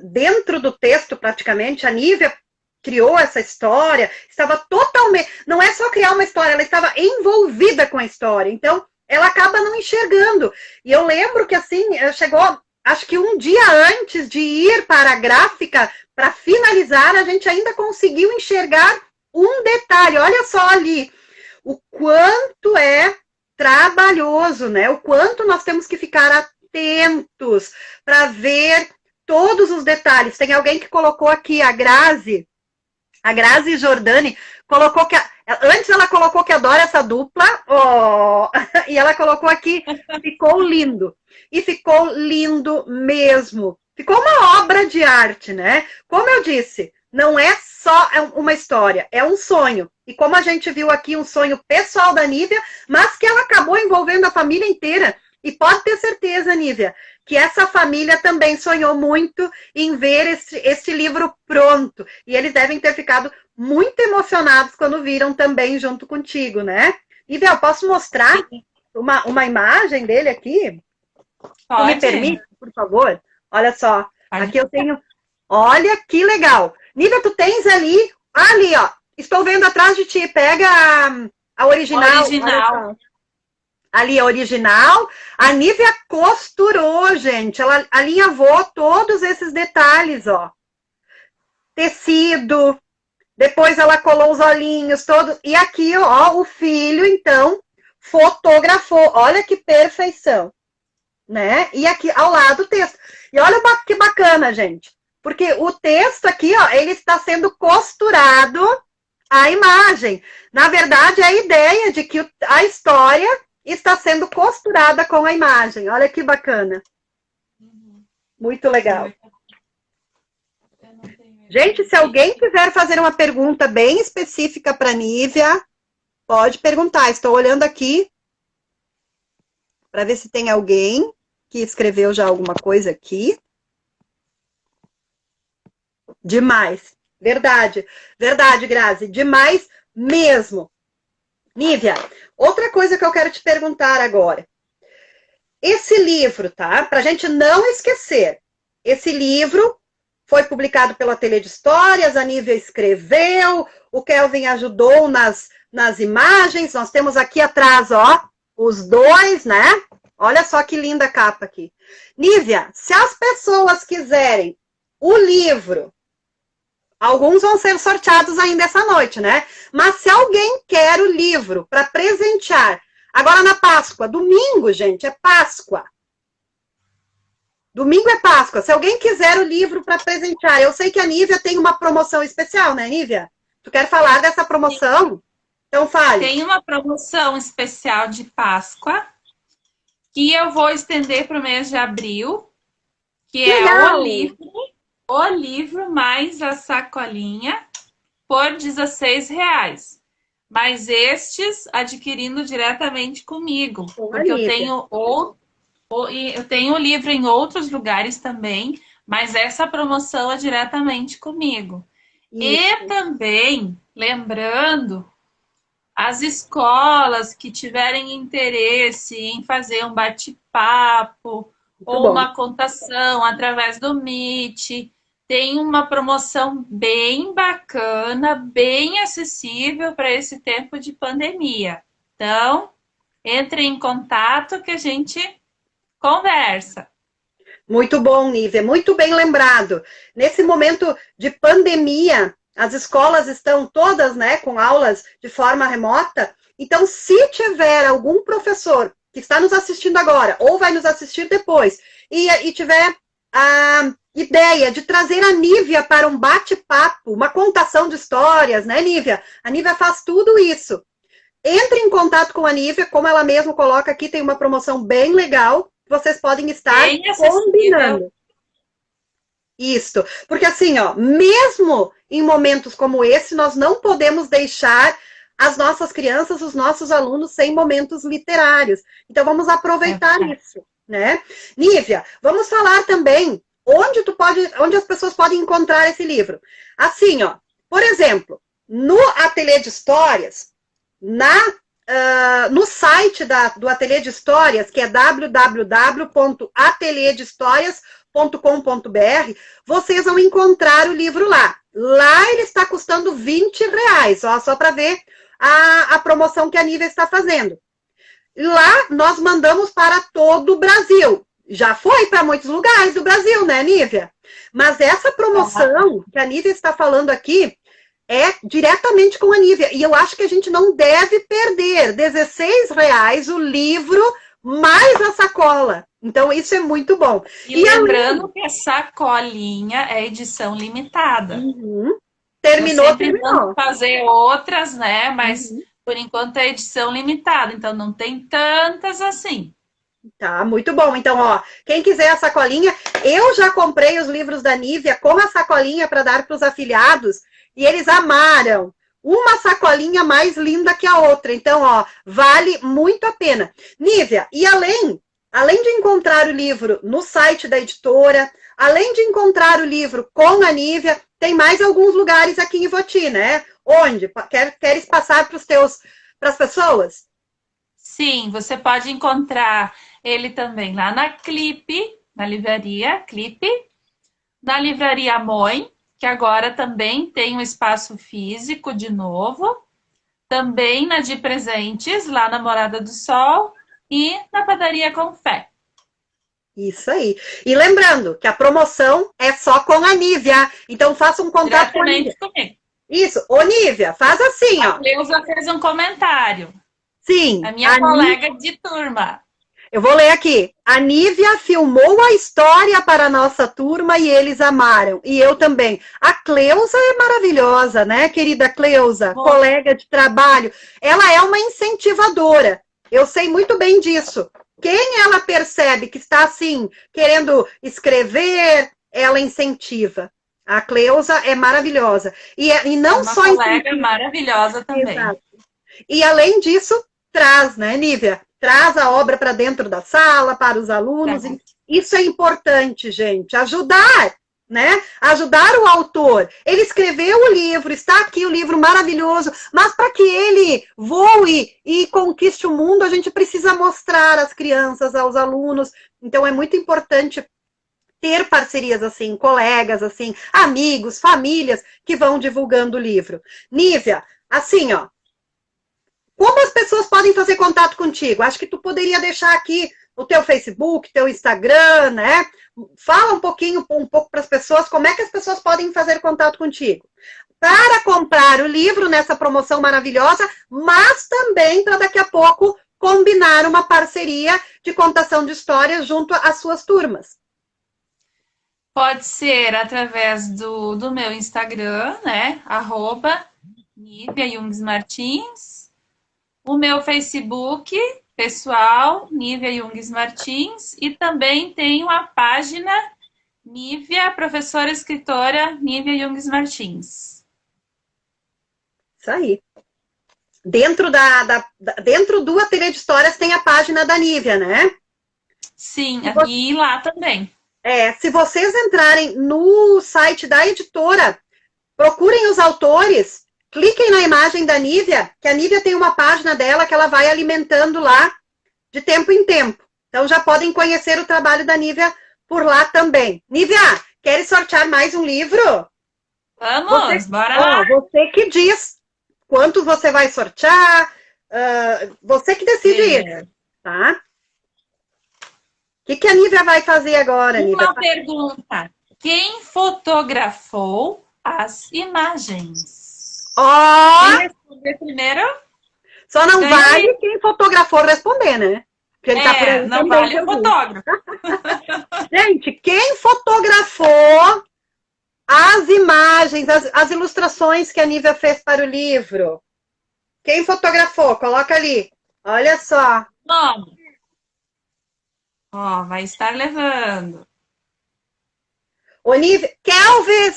dentro do texto, praticamente, a Nívia criou essa história, estava totalmente. Não é só criar uma história, ela estava envolvida com a história. Então, ela acaba não enxergando. E eu lembro que, assim, chegou, acho que um dia antes de ir para a gráfica, para finalizar, a gente ainda conseguiu enxergar um detalhe. Olha só ali, o quanto é trabalhoso, né? O quanto nós temos que ficar atentos para ver todos os detalhes. Tem alguém que colocou aqui, a Grazi Jordani, colocou que antes ela colocou que adora essa dupla, e ela colocou aqui, ficou lindo. E ficou lindo mesmo. Ficou uma obra de arte, né? Como eu disse, não é só uma história, é um sonho. E como a gente viu aqui, um sonho pessoal da Nívia, mas que ela acabou envolvendo a família inteira. E pode ter certeza, Nívia, que essa família também sonhou muito em ver esse livro pronto. E eles devem ter ficado muito emocionados quando viram também junto contigo, né? Nívia, eu posso mostrar uma imagem dele aqui? Tu me Pode? permite, por favor? Olha só, Pode. aqui eu tenho... Olha que legal. Nívia, tu tens ali, ó, estou vendo atrás de ti, pega a original. Original. Ali a original. A Nívia costurou, gente. Ela alinhavou todos esses detalhes, ó. Tecido. Depois ela colou os olhinhos todos. E aqui, ó, o filho, então, fotografou. Olha que perfeição, né? E aqui ao lado o texto. E olha que bacana, gente. Porque o texto aqui, ó, ele está sendo costurado à imagem. Na verdade, é a ideia de que a história está sendo costurada com a imagem. Olha que bacana. Muito legal. Gente, se alguém quiser fazer uma pergunta bem específica para a Nívia, pode perguntar. Estou olhando aqui para ver se tem alguém que escreveu já alguma coisa aqui. Demais. Verdade. Verdade, Grazi. Demais mesmo. Nívia, outra coisa que eu quero te perguntar agora. Esse livro, tá? Pra gente não esquecer. Esse livro foi publicado pelo Ateliê de Histórias, a Nívia escreveu, o Kelvin ajudou nas imagens. Nós temos aqui atrás, ó, os dois, né? Olha só que linda a capa aqui. Nívia, se as pessoas quiserem o livro, alguns vão ser sorteados ainda essa noite, né? Mas se alguém quer o livro para presentear, agora na Páscoa, domingo, gente, é Páscoa. Domingo é Páscoa. Se alguém quiser o livro para presentear, eu sei que a Nívia tem uma promoção especial, né, Nívia? Tu quer falar dessa promoção? Então fale. Tem uma promoção especial de Páscoa que eu vou estender para o mês de abril, que é o livro mais a sacolinha por R$16. mas estes adquirindo diretamente comigo, Com a porque Nívia. eu tenho o livro em outros lugares também, mas essa promoção é diretamente comigo. E Isso. também, lembrando, as escolas que tiverem interesse em fazer um bate-papo Muito ou bom. uma contação através do Meet, tem uma promoção bem bacana, bem acessível para esse tempo de pandemia. Então, entre em contato que a gente conversa. Muito bom, Nívia, muito bem lembrado. Nesse momento de pandemia, as escolas estão todas, né, com aulas de forma remota. Então, se tiver algum professor que está nos assistindo agora ou vai nos assistir depois e tiver a ideia de trazer a Nívia para um bate-papo, uma contação de histórias, né, Nívia? A Nívia faz tudo isso. Entre em contato com a Nívia, como ela mesma coloca aqui, tem uma promoção bem legal. Vocês podem estar Bem acessível. combinando isso. Porque assim, ó, mesmo em momentos como esse, nós não podemos deixar as nossas crianças, os nossos alunos sem momentos literários. Então vamos aproveitar isso, né? Nívia, vamos falar também onde as pessoas podem encontrar esse livro. Assim, ó, por exemplo, no Ateliê de Histórias, no site do Ateliê de Histórias, que é www.atelierdehistorias.com.br, vocês vão encontrar o livro lá. Lá ele está custando R$ 20, ó, só para ver a promoção que a Nívia está fazendo. Lá nós mandamos para todo o Brasil. Já foi para muitos lugares do Brasil, né, Nívia? Mas essa promoção que a Nívia está falando aqui é diretamente com a Nívia. E eu acho que a gente não deve perder R$ 16 o livro mais a sacola. Então, isso é muito bom. E lembrando que a sacolinha é edição limitada. Terminou, eu sempre terminou. mando fazer outras, né? Mas por enquanto é edição limitada, então não tem tantas assim. Tá, muito bom. Então, ó, quem quiser a sacolinha, eu já comprei os livros da Nívia com a sacolinha para dar para os afiliados e eles amaram. Uma sacolinha mais linda que a outra. Então, ó, vale muito a pena. Nívia, e além de encontrar o livro no site da editora, além de encontrar o livro com a Nívia, tem mais alguns lugares aqui em Ivoti, né? Onde? Queres passar para as pessoas? Sim, você pode encontrar ele também lá na Clipe, na livraria Clipe, na livraria Moin, que agora também tem um espaço físico de novo, também na de Presentes, lá na Morada do Sol, e na Padaria Confé. Isso aí. E lembrando que a promoção é só com a Nívia. Então faça um contato com a Nívia. Comigo. Isso. Ô, Nívia, faz assim, ó. A Cleusa fez um comentário. Sim. A minha colega de turma. Eu vou ler aqui. A Nívia filmou a história para a nossa turma e eles amaram. E eu também. A Cleusa é maravilhosa, né, querida Cleusa? Bom, colega de trabalho. Ela é uma incentivadora. Eu sei muito bem disso. Quem ela percebe que está, assim, querendo escrever, ela incentiva. A Cleusa é maravilhosa. E não só uma colega maravilhosa também. Exato. E, além disso, traz, né, Nívia? Traz a obra para dentro da sala, para os alunos. Isso é importante, gente. Ajudar, né? Ajudar o autor. Ele escreveu o livro, está aqui o livro maravilhoso, mas para que ele voe e conquiste o mundo, a gente precisa mostrar às crianças, aos alunos. Então, é muito importante ter parcerias assim, colegas assim, amigos, famílias que vão divulgando o livro. Nívia, assim, ó, como as pessoas podem fazer contato contigo? Acho que tu poderia deixar aqui o teu Facebook, teu Instagram, né? Fala um pouco para as pessoas como é que as pessoas podem fazer contato contigo. Para comprar o livro nessa promoção maravilhosa, mas também para daqui a pouco combinar uma parceria de contação de histórias junto às suas turmas. Pode ser através do meu Instagram, né? @NíviaJungsMartins. O meu Facebook pessoal, Nívia Jungs Martins, e também tenho a página Nívia, professora escritora Nívia Jungs Martins. Isso aí. Dentro do Ateliê de Histórias tem a página da Nívia, né? Sim, e lá também. Se vocês entrarem no site da editora, procurem os autores, cliquem na imagem da Nívia, que a Nívia tem uma página dela que ela vai alimentando lá de tempo em tempo. Então já podem conhecer o trabalho da Nívia por lá também. Nívia, queres sortear mais um livro? Vamos, bora lá. Você que diz quanto você vai sortear, você que decide isso, tá? O que a Nívia vai fazer agora, Nívia? Uma pergunta. Quem fotografou as imagens? Quem responder primeiro? Só não vale quem fotografou responder, né? Porque ele tá por aí não vale o fotógrafo. Gente, quem fotografou as imagens, as ilustrações que a Nívia fez para o livro? Quem fotografou? Coloca ali. Olha só. Nome. Vai estar levando. Nívia, Kelvin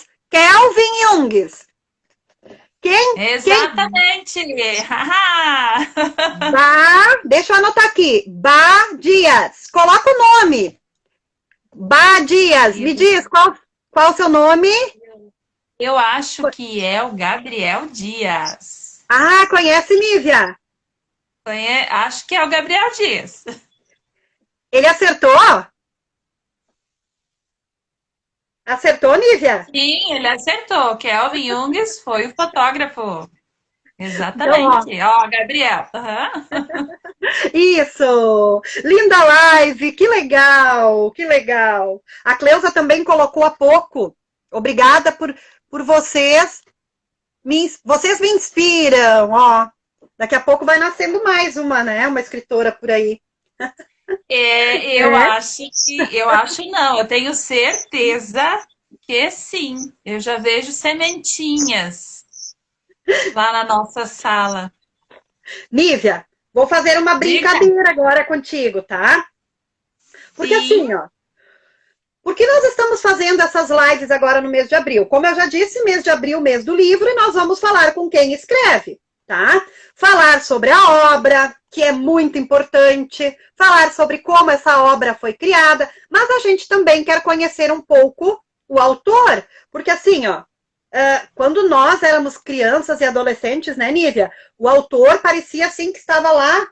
Jungs. Exatamente. Deixa eu anotar aqui. Dias. Coloca o nome. Dias. Me diz qual o seu nome? Eu acho que é o Gabriel Dias. Conhece, Nívia? Acho que é o Gabriel Dias. Ele acertou? Acertou, Nívia? Sim, ele acertou. Kelvin Jungs foi o fotógrafo. Exatamente. Gabriel. Isso! Linda live! Que legal! Que legal! A Cleusa também colocou há pouco. Obrigada por vocês. Vocês me inspiram, Daqui a pouco vai nascendo mais uma, né? Uma escritora por aí. Eu acho não, eu tenho certeza que sim. Eu já vejo sementinhas lá na nossa sala. Nívia, vou fazer uma brincadeira agora contigo, tá? Porque assim, porque nós estamos fazendo essas lives agora no mês de abril? Como eu já disse, mês de abril, mês do livro, e nós vamos falar com quem escreve, tá? Falar sobre a obra, que é muito importante, falar sobre como essa obra foi criada, mas a gente também quer conhecer um pouco o autor, porque assim, quando nós éramos crianças e adolescentes, né, Nívia? O autor parecia assim que estava lá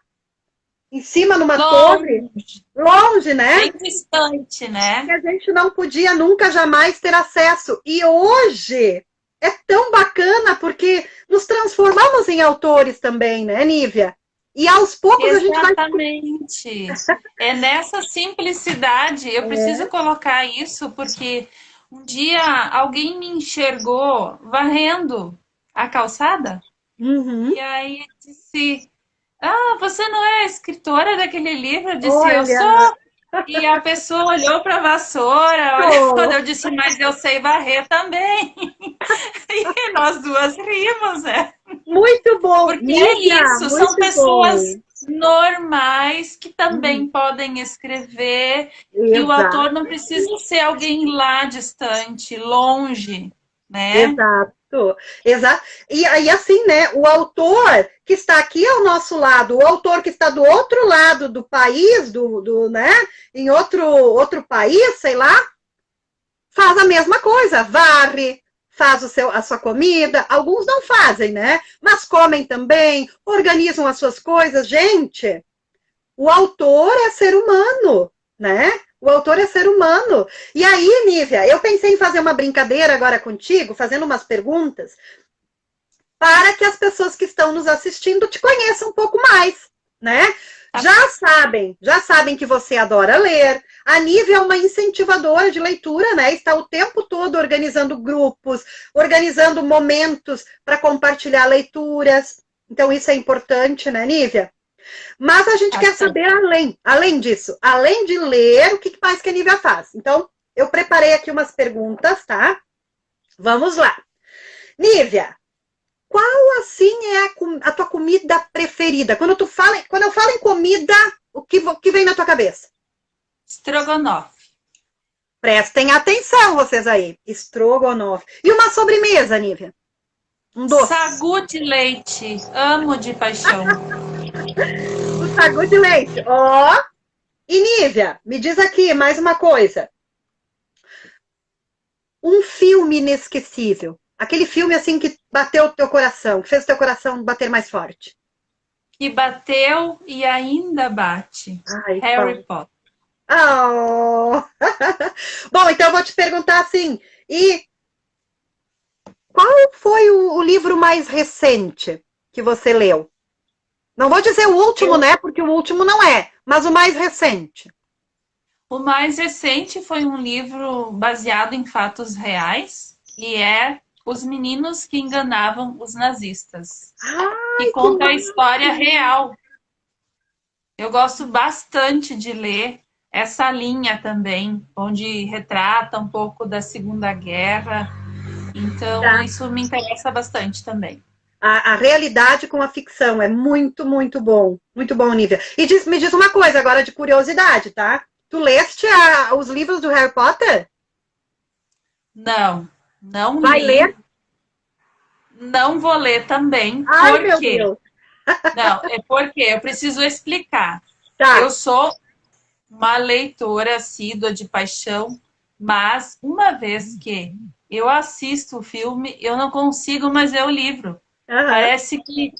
em cima numa torre, longe, né? Bem distante, né? Que a gente não podia nunca, jamais ter acesso. E hoje é tão bacana porque nos transformamos em autores também, né, Nívia? E aos poucos a gente vai... Exatamente. É nessa simplicidade. Eu preciso colocar isso porque um dia alguém me enxergou varrendo a calçada. Uhum. E aí disse... você não é a escritora daquele livro? Eu disse, Olha. eu sou. E a pessoa olhou para a vassoura, quando eu disse, mas eu sei varrer também. E nós duas rimos, né? Muito bom. Porque Nívia, é isso, são pessoas normais que também Uhum. podem escrever. Exato. E o autor não precisa ser alguém lá distante, longe, né? Exato. E aí, assim, né? O autor que está aqui ao nosso lado, o autor que está do outro lado do país, né? Em outro país, sei lá, faz a mesma coisa, varre, faz a sua comida. Alguns não fazem, né? Mas comem também, organizam as suas coisas. Gente, o autor é ser humano, né? O autor é ser humano. E aí, Nívia, eu pensei em fazer uma brincadeira agora contigo, fazendo umas perguntas, para que as pessoas que estão nos assistindo te conheçam um pouco mais, né? Já sabem que você adora ler. A Nívia é uma incentivadora de leitura, né? Está o tempo todo organizando grupos, organizando momentos para compartilhar leituras. Então, isso é importante, né, Nívia? Mas a gente quer saber além disso, além de ler, o que mais que a Nívia faz. Então, eu preparei aqui umas perguntas, tá? Vamos lá. Nívia, qual, assim, é a tua comida preferida? Quando eu falo em comida, o que vem na tua cabeça? Estrogonofe. Prestem atenção, vocês aí. Estrogonofe. E uma sobremesa, Nívia? Um doce. Sagu de leite. Amo de paixão. O sagu de leite. Ó. Oh. E Nívia, me diz aqui mais uma coisa. Um filme inesquecível. Aquele filme assim que bateu o teu coração, que fez o teu coração bater mais forte. Que bateu e ainda bate. Ai, Harry Potter. Oh. Bom, então eu vou te perguntar assim, e qual foi o livro mais recente que você leu? Não vou dizer o último, né? Porque o último não é, mas o mais recente. O mais recente foi um livro baseado em fatos reais, que é Os Meninos que Enganavam os Nazistas, que Ai, que conta a história real. Eu gosto bastante de ler essa linha também, onde retrata um pouco da Segunda Guerra. Então, isso me interessa bastante também. A realidade com a ficção é muito, muito bom. Muito bom, Nívia. E me diz uma coisa agora de curiosidade, tá? Tu leste os livros do Harry Potter? Não, não Vai li. ler? Não vou ler também. Ai, Por meu quê? Deus. Não, é porque eu preciso explicar. Tá. Eu sou uma leitora assídua de paixão, mas uma vez que eu assisto o filme, eu não consigo mais ler o livro. Uhum. Parece que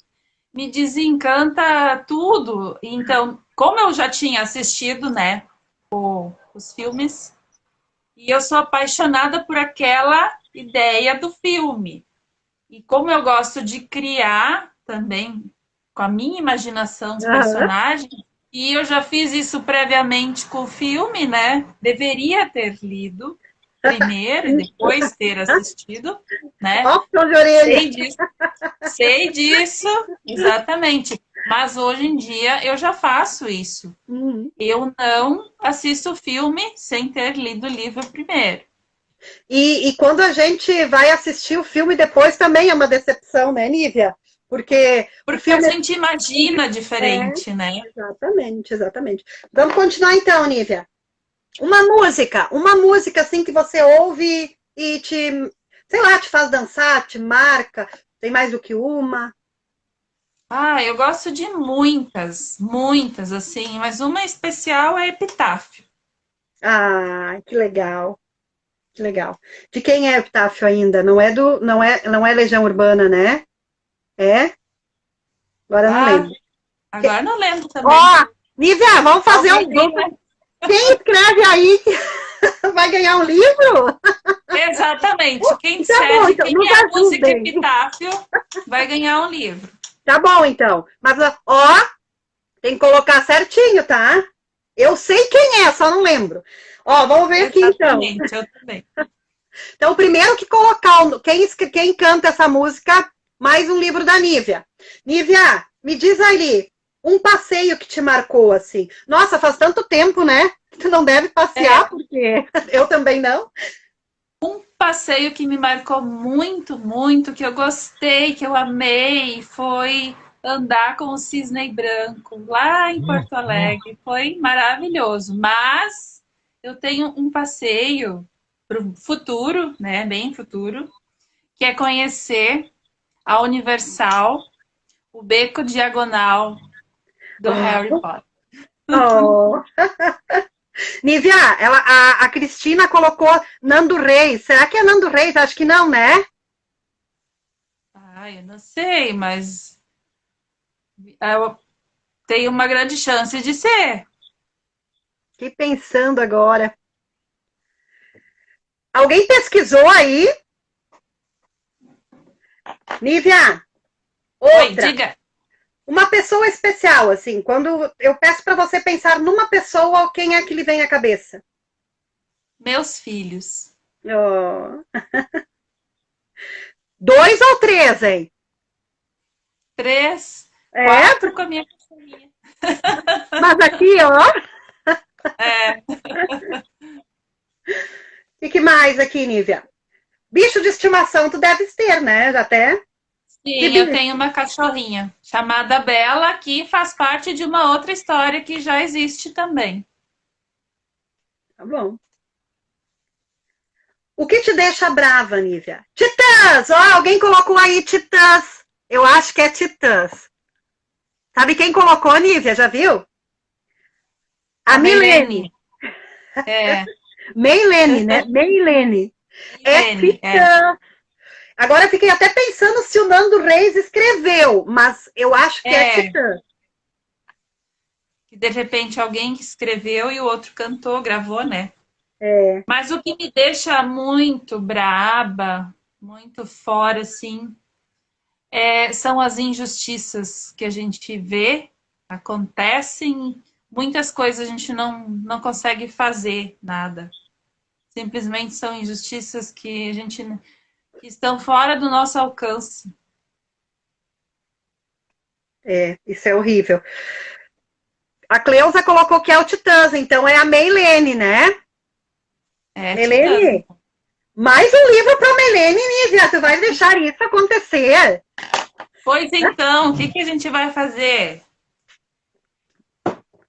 me desencanta tudo. Então, como eu já tinha assistido, né, os filmes, e eu sou apaixonada por aquela ideia do filme. E como eu gosto de criar também com a minha imaginação os Uhum. personagens, e eu já fiz isso previamente com o filme, né? Deveria ter lido primeiro e depois ter assistido, né? Ó, puxão de orelha. Sei disso, exatamente. Mas hoje em dia eu já faço isso. Uhum. Eu não assisto o filme sem ter lido o livro primeiro. E quando a gente vai assistir o filme depois também é uma decepção, né, Nívia? Porque o Porque a filme gente imagina diferente, né? Exatamente, exatamente. Vamos continuar então, Nívia. Uma música assim que você ouve e te, sei lá, te faz dançar, te marca. Tem mais do que uma? Ah, eu gosto de muitas, muitas, assim, mas uma especial é Epitáfio. Ah, que legal, que legal. De quem é Epitáfio ainda? Não é Legião Urbana, né? É? Agora eu não Ah, lembro. agora não lembro Ó, também. Nívia, vamos fazer Alguém um. lembra? Quem escreve aí que vai ganhar um livro? Exatamente. Quem Tá bom, disser de então, quem nos é a música ajudem. Epitáfio vai ganhar um livro. Tá bom, então. Mas, ó, tem que colocar certinho, tá? Eu sei quem é, só não lembro. Ó, vamos ver aqui, então. Exatamente, eu também. Então, primeiro que colocar, quem canta essa música, mais um livro da Nívia. Nívia, me diz ali, um passeio que te marcou, assim. Nossa, faz tanto tempo, né? Tu não deve passear, porque eu também não. Passeio que me marcou muito, muito, que eu gostei, que eu amei, foi andar com o cisne branco lá em Porto Alegre. Foi maravilhoso. Mas eu tenho um passeio para o futuro, né? Bem futuro, que é conhecer a Universal, o Beco Diagonal do Harry Oh, Potter. oh. Nívia, a Cristina colocou Nando Reis. Será que é Nando Reis? Acho que não, né? Ah, eu não sei, mas eu tenho uma grande chance de ser. Fiquei pensando agora. Alguém pesquisou aí? Nívia, Oi, outra. diga. Uma pessoa especial, assim. Quando eu peço para você pensar numa pessoa, quem é que lhe vem à cabeça? Meus filhos. Oh. Dois ou três, hein? 3, É, 4 com a minha cachorrinha. mas aqui, ó. É, E que mais aqui, Nívia? Bicho de estimação tu deves ter, né? Até. Que sim, eu bicho? tenho uma cachorrinha chamada Bela, que faz parte de uma outra história que já existe também. Tá bom. O que te deixa brava, Nívia? Titãs! Ó, alguém colocou aí Titãs. Eu acho que é Titãs. Sabe quem colocou, Nívia? Já viu? A Milene. É. Meilene, né? Meilene. É Milene, Titã. Agora eu fiquei até pensando se o Nando Reis escreveu, mas eu acho que é Titã. Que de repente alguém que escreveu e o outro cantou, gravou, né? É. Mas o que me deixa muito braba, muito fora, assim, são as injustiças que a gente vê, acontecem, muitas coisas a gente não consegue fazer nada. Simplesmente são injustiças que que estão fora do nosso alcance. É, isso é horrível. A Cleusa colocou que é o Titãs, então é a Meilene, né? Meilene, mais um livro para Meilene, Nívia. Tu vai deixar isso acontecer? Pois então, o que a gente vai fazer?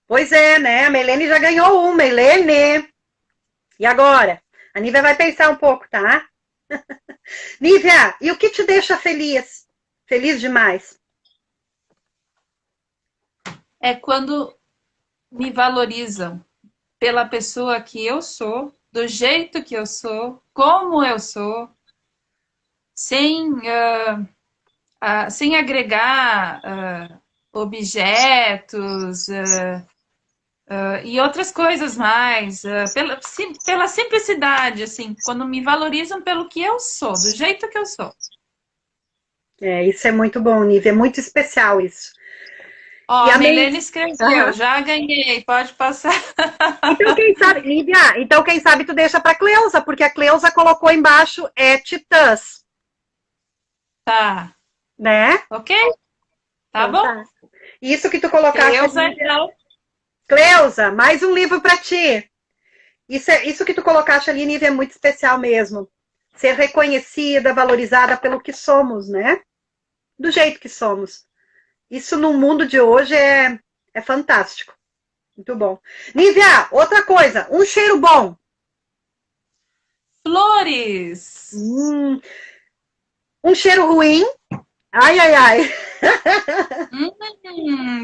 Pois é, né? A Meilene já ganhou um, Meilene. E agora? A Nívia vai pensar um pouco, tá? Nívia, e o que te deixa feliz? Feliz demais? É quando me valorizam pela pessoa que eu sou, do jeito que eu sou, como eu sou, sem, sem agregar objetos e outras coisas mais, pela simplicidade, assim, quando me valorizam pelo que eu sou, do jeito que eu sou. É, isso é muito bom, Nívia, é muito especial isso. Ó, a Milene escreveu, já ganhei, pode passar. Então, quem sabe, Lívia, então quem sabe tu deixa pra Cleusa, porque a Cleusa colocou embaixo Titãs. Tá. Né? Ok? Tá então, bom? Tá. Isso que tu colocaste. Cleusa, então. Cleusa, mais um livro pra ti. Isso que tu colocaste ali, Nívia, é muito especial mesmo. Ser reconhecida, valorizada pelo que somos, né? Do jeito que somos. Isso no mundo de hoje é fantástico. Muito bom. Nívia, outra coisa, um cheiro bom. Flores. Um cheiro ruim. Ai, ai, ai.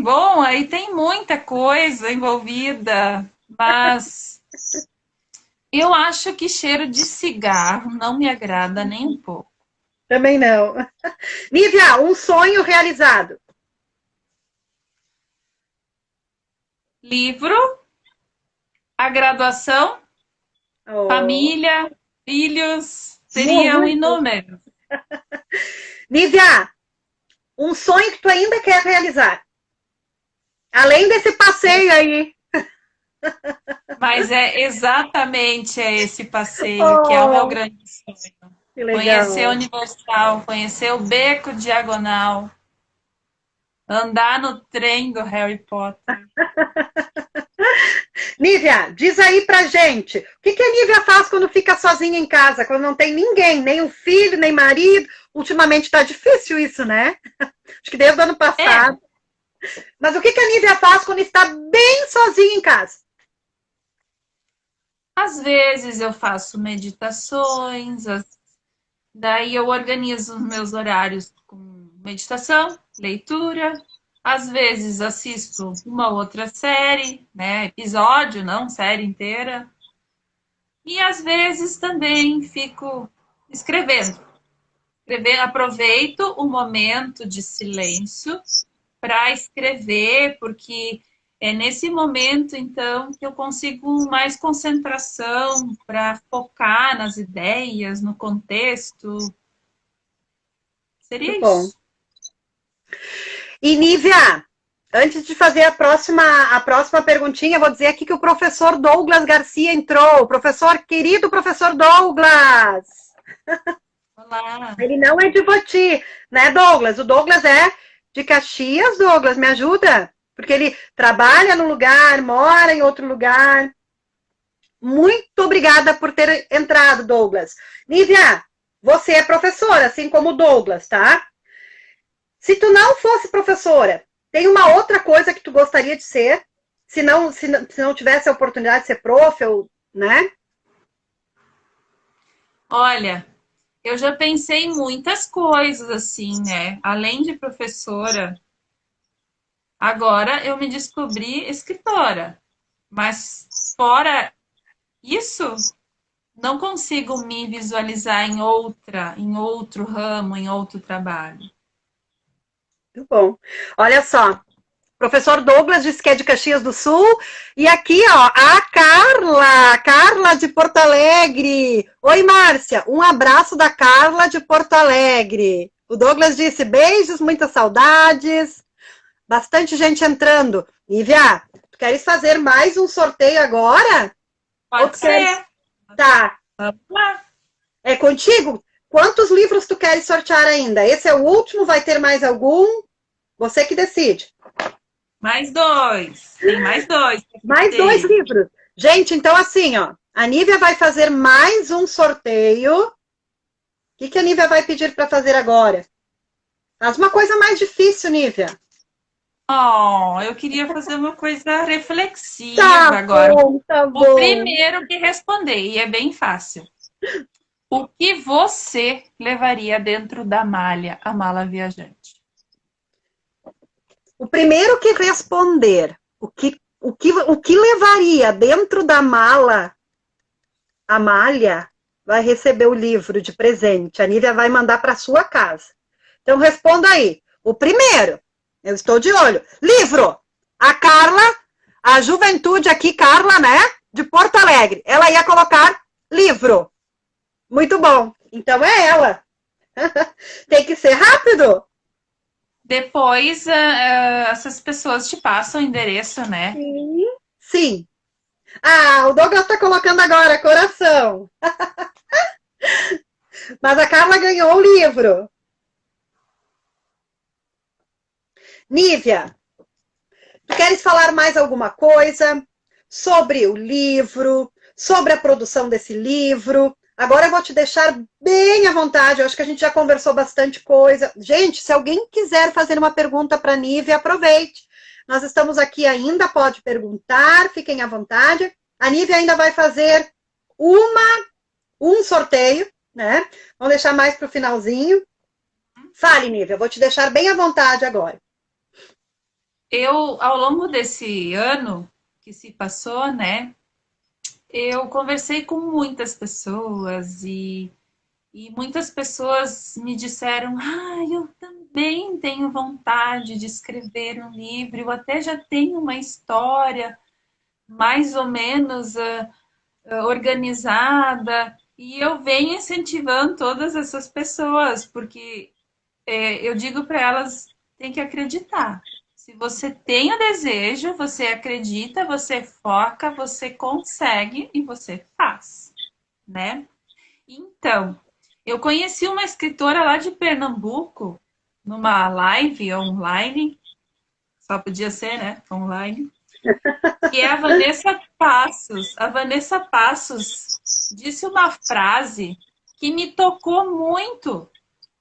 Bom, aí tem muita coisa envolvida, mas eu acho que cheiro de cigarro não me agrada nem um pouco. Também não. Nívia, um sonho realizado. Livro, a graduação, família, filhos, seriam inúmeros. Nívia, um sonho que tu ainda quer realizar. Além desse passeio aí. Mas é exatamente esse passeio que é o meu grande sonho. Que legal. Conhecer a Universal, conhecer o Beco Diagonal, andar no trem do Harry Potter. Nívia, diz aí pra gente, o que a Nívia faz quando fica sozinha em casa, quando não tem ninguém, nem um filho, nem marido? Ultimamente tá difícil isso, né? Acho que desde o ano passado. Mas o que a Nívia faz quando está bem sozinha em casa? Às vezes eu faço meditações, daí eu organizo os meus horários com meditação, leitura. Às vezes assisto uma outra série, né? Episódio, não série inteira. E às vezes também fico escrevendo. Aproveito o momento de silêncio para escrever, porque é nesse momento, então, que eu consigo mais concentração para focar nas ideias, no contexto. Seria Muito isso. Bom. E, Nívia, antes de fazer a próxima perguntinha, vou dizer aqui que o professor Douglas Garcia entrou. Querido professor Douglas! Olá! Ele não é de Voti, né, Douglas? O Douglas é de Caxias, Douglas, me ajuda? Porque ele trabalha num lugar, mora em outro lugar. Muito obrigada por ter entrado, Douglas. Nívia, você é professora, assim como o Douglas, tá? Se tu não fosse professora, tem uma outra coisa que tu gostaria de ser? Se não tivesse a oportunidade de ser prof, ou, né? Olha, eu já pensei em muitas coisas assim, né? Além de professora, agora eu me descobri escritora. Mas fora isso, não consigo me visualizar em outro ramo, em outro trabalho. Muito bom. Olha só, professor Douglas disse que é de Caxias do Sul. E aqui, ó, a Carla de Porto Alegre. Oi, Márcia, um abraço da Carla de Porto Alegre. O Douglas disse beijos, muitas saudades. Bastante gente entrando. Nívia, tu queres fazer mais um sorteio agora? Ou Pode tu queres... ser. Tá, Vamos lá. é contigo? Quantos livros tu queres sortear ainda? Esse é o último, vai ter mais algum? Você que decide. Mais dois. Tem mais dois. Mais dois livros. Gente, então assim, ó. A Nívia vai fazer mais um sorteio. O que a Nívia vai pedir para fazer agora? Faz uma coisa mais difícil, Nívia. Oh, eu queria fazer uma coisa reflexiva Tá agora. bom, tá bom. O primeiro que responder, e é bem fácil. O que você levaria dentro da malha, a mala viajante? O primeiro que responder o que levaria dentro da mala, a malha, vai receber o livro de presente. A Nívia vai mandar para sua casa. Então responda aí. O primeiro, eu estou de olho. Livro. A Carla, a juventude aqui, Carla, né? De Porto Alegre. Ela ia colocar livro. Muito bom. Então é ela. Tem que ser rápido. Depois, essas pessoas te passam o endereço, né? Sim. Sim. Ah, o Douglas está colocando agora, coração. Mas a Carla ganhou o livro. Nívia, tu queres falar mais alguma coisa sobre o livro, sobre a produção desse livro? Agora eu vou te deixar bem à vontade, eu acho que a gente já conversou bastante coisa. Gente, se alguém quiser fazer uma pergunta para a Nívia, aproveite. Nós estamos aqui ainda, pode perguntar, fiquem à vontade. A Nívia ainda vai fazer um sorteio, né? Vamos deixar mais para o finalzinho. Fale, Nívia, eu vou te deixar bem à vontade agora. Eu, ao longo desse ano que se passou, né? Eu conversei com muitas pessoas e muitas pessoas me disseram: ah, eu também tenho vontade de escrever um livro, eu até já tenho uma história mais ou menos organizada, e eu venho incentivando todas essas pessoas, porque eu digo para elas: tem que acreditar. Se você tem o desejo, você acredita, você foca, você consegue e você faz, né? Então, eu conheci uma escritora lá de Pernambuco, numa live online, só podia ser, né? Online, que é a Vanessa Passos. A Vanessa Passos disse uma frase que me tocou muito.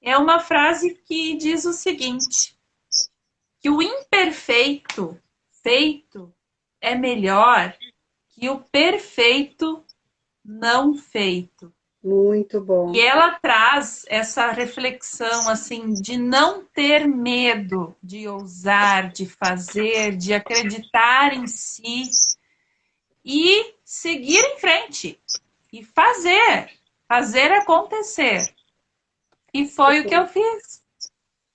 É uma frase que diz o seguinte: que o imperfeito feito é melhor que o perfeito não feito. Muito bom. E ela traz essa reflexão assim de não ter medo de ousar, de fazer, de acreditar em si e seguir em frente e fazer acontecer. E foi o que eu fiz.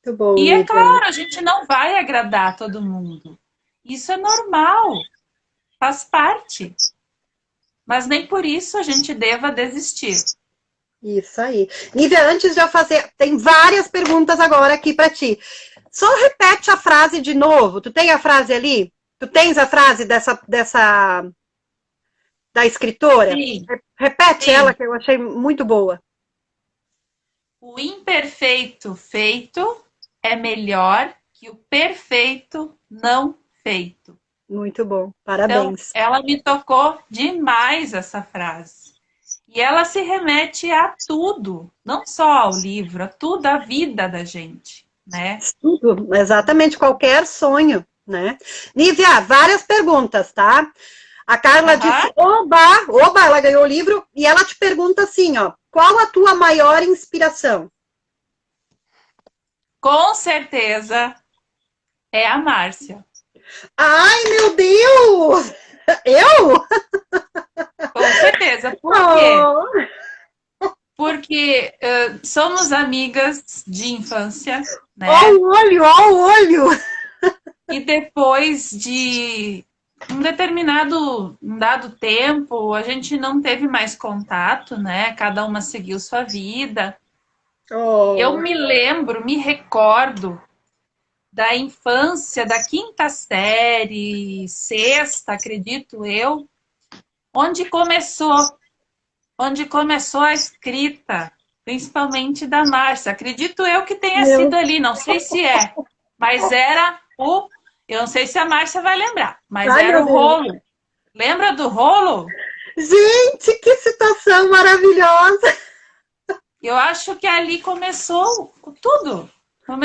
Muito bom. E é Nívia. claro, a gente não vai agradar todo mundo. Isso é normal, faz parte. Mas nem por isso a gente deva desistir. Isso aí. Nívia, antes de eu fazer, tem várias perguntas agora aqui para ti. Só repete a frase de novo. Tu tem a frase ali? Tu tens a frase da escritora? Sim. Repete Sim. ela, que eu achei muito boa. O imperfeito feito é melhor que o perfeito não feito. Muito bom, parabéns. Então, ela me tocou demais essa frase. E ela se remete a tudo, não só ao livro, a tudo, a vida da gente, né? Tudo, exatamente, qualquer sonho, né? Nívia, várias perguntas, tá? A Carla disse, oba, ela ganhou o livro, e ela te pergunta assim, ó, Qual a tua maior inspiração? Com certeza é a Márcia. Ai, meu Deus! Eu? Com certeza. Por quê? Oh. Porque somos amigas de infância, Ó né? o olho, ó o olho! E depois de um dado tempo, a gente não teve mais contato, né? Cada uma seguiu sua vida. E eu Oh. me lembro, me recordo da infância, da quinta série, sexta, acredito eu, onde começou, onde começou a escrita, principalmente da Márcia. Acredito eu que tenha sido Meu, ali, não sei se é, mas era o, eu não sei se a Márcia vai lembrar, mas ai, era meu o Deus! rolo. Lembra do rolo? Gente, que situação maravilhosa! Eu acho que ali começou tudo.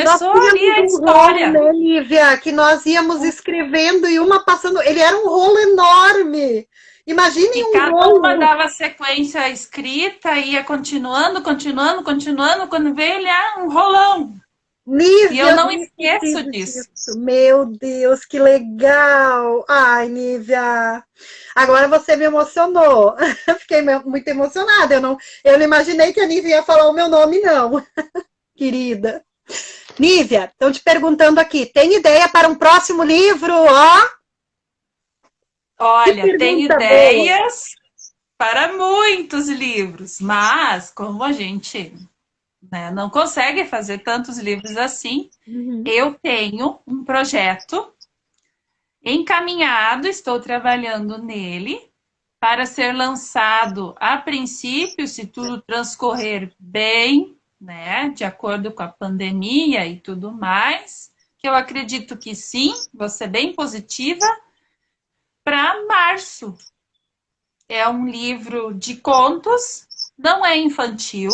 Nós Começou ali tínhamos a um rolo, história. né, Lívia? Que nós íamos escrevendo e uma passando. Ele era um rolo enorme. Imaginem E um cada uma rolo. dava sequência escrita, ia continuando, continuando, continuando. Quando veio ele, um rolão. E eu Nívia, eu não tinha esqueço esquecido disso. disso. Meu Deus, que legal! Ai, Nívia, agora você me emocionou. Fiquei muito emocionada. Eu não imaginei que a Nívia ia falar o meu nome, não, querida. Nívia, estão te perguntando aqui, tem ideia para um próximo livro? Ó, que Olha, tem pergunta boa. ideias para muitos livros, mas como a gente, né, não consegue fazer tantos livros assim, Uhum. eu tenho um projeto encaminhado, estou trabalhando nele para ser lançado a princípio, se tudo transcorrer bem, né, de acordo com a pandemia e tudo mais, que eu acredito que sim, vou ser bem positiva, para março. É um livro de contos, não é infantil,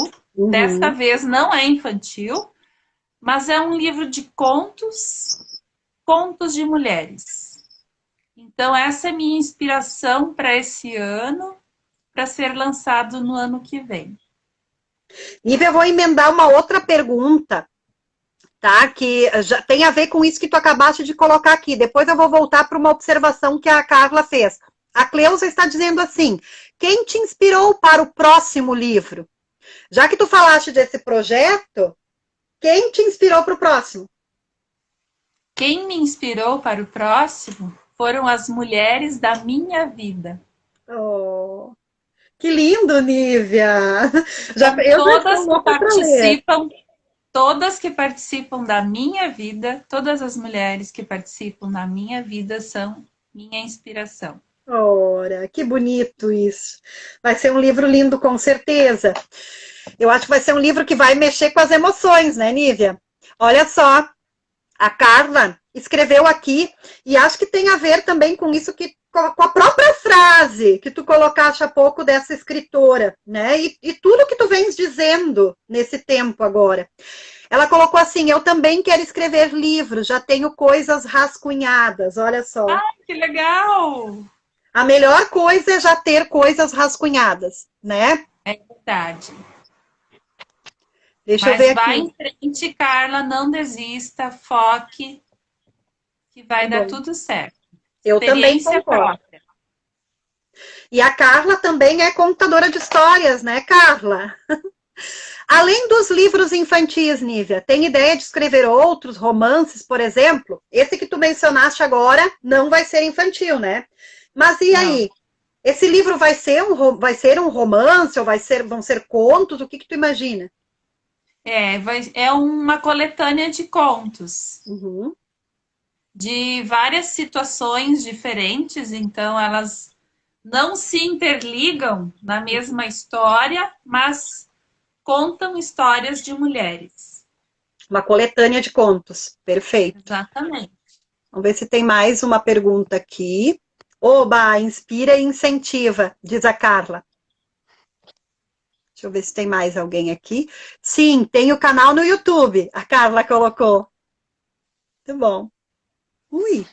desta Uhum. vez não é infantil, mas é um livro de contos, contos de mulheres. Então, essa é minha inspiração para esse ano, para ser lançado no ano que vem. Nívia, eu vou emendar uma outra pergunta, tá? Que já tem a ver com isso que tu acabaste de colocar aqui. Depois eu vou voltar para uma observação que a Carla fez. A Cleusa está dizendo assim: quem te inspirou para o próximo livro? Já que tu falaste desse projeto, quem te inspirou para o próximo? Quem me inspirou para o próximo foram as mulheres da minha vida. Oh, que lindo, Nívia! Então, Eu já estou louca para ler. todas que participam da minha vida, todas as mulheres que participam da minha vida são minha inspiração. Ora, que bonito isso. Vai ser um livro lindo, com certeza. Eu acho que vai ser um livro que vai mexer com as emoções, né, Nívia? Olha só, a Carla escreveu aqui, e acho que tem a ver também com isso que com a própria frase que tu colocaste há pouco dessa escritora, né? E tudo que tu vens dizendo nesse tempo agora. Ela colocou assim: eu também quero escrever livros, já tenho coisas rascunhadas, olha só. Que legal! A melhor coisa é já ter coisas rascunhadas, né? É verdade. Deixa eu Mas ver vai aqui. em frente, Carla, não desista, foque, que Tá vai dar bom. tudo certo. Eu também Experiência concordo. própria. E a Carla também é contadora de histórias, né, Carla? Além dos livros infantis, Nívia, tem ideia de escrever outros romances, por exemplo? Esse que tu mencionaste agora não vai ser infantil, né? Mas e Não. aí? Esse livro vai ser um romance ou vão ser contos? O que tu imagina? É uma coletânea de contos, Uhum. de várias situações diferentes, então elas não se interligam na mesma história, mas contam histórias de mulheres. Uma coletânea de contos. Perfeito. Exatamente. Vamos ver se tem mais uma pergunta aqui. Oba, inspira e incentiva, diz a Carla. Deixa eu ver se tem mais alguém aqui. Sim, tem o canal no YouTube, a Carla colocou. Muito bom. Ui.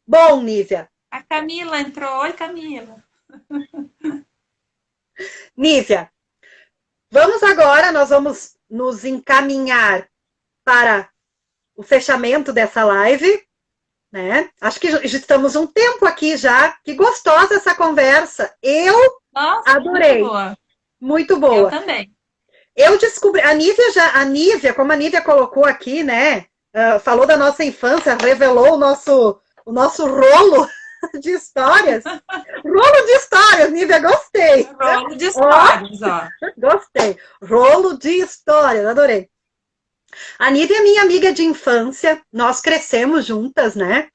Bom, Nívia. A Camila entrou. Oi, Camila. Nívia, Nós vamos nos encaminhar para o fechamento dessa live, né? Acho que já estamos um tempo aqui já. Que gostosa essa conversa. Eu adorei. Muito boa. Muito boa. Eu também. Eu descobri, a Nívia, como a Nívia colocou aqui, né? Falou da nossa infância, revelou o nosso rolo de histórias. Rolo de histórias, Nívia, gostei. Rolo de histórias, ó. Gostei. Rolo de histórias, adorei. A Nívia é minha amiga de infância, nós crescemos juntas, né?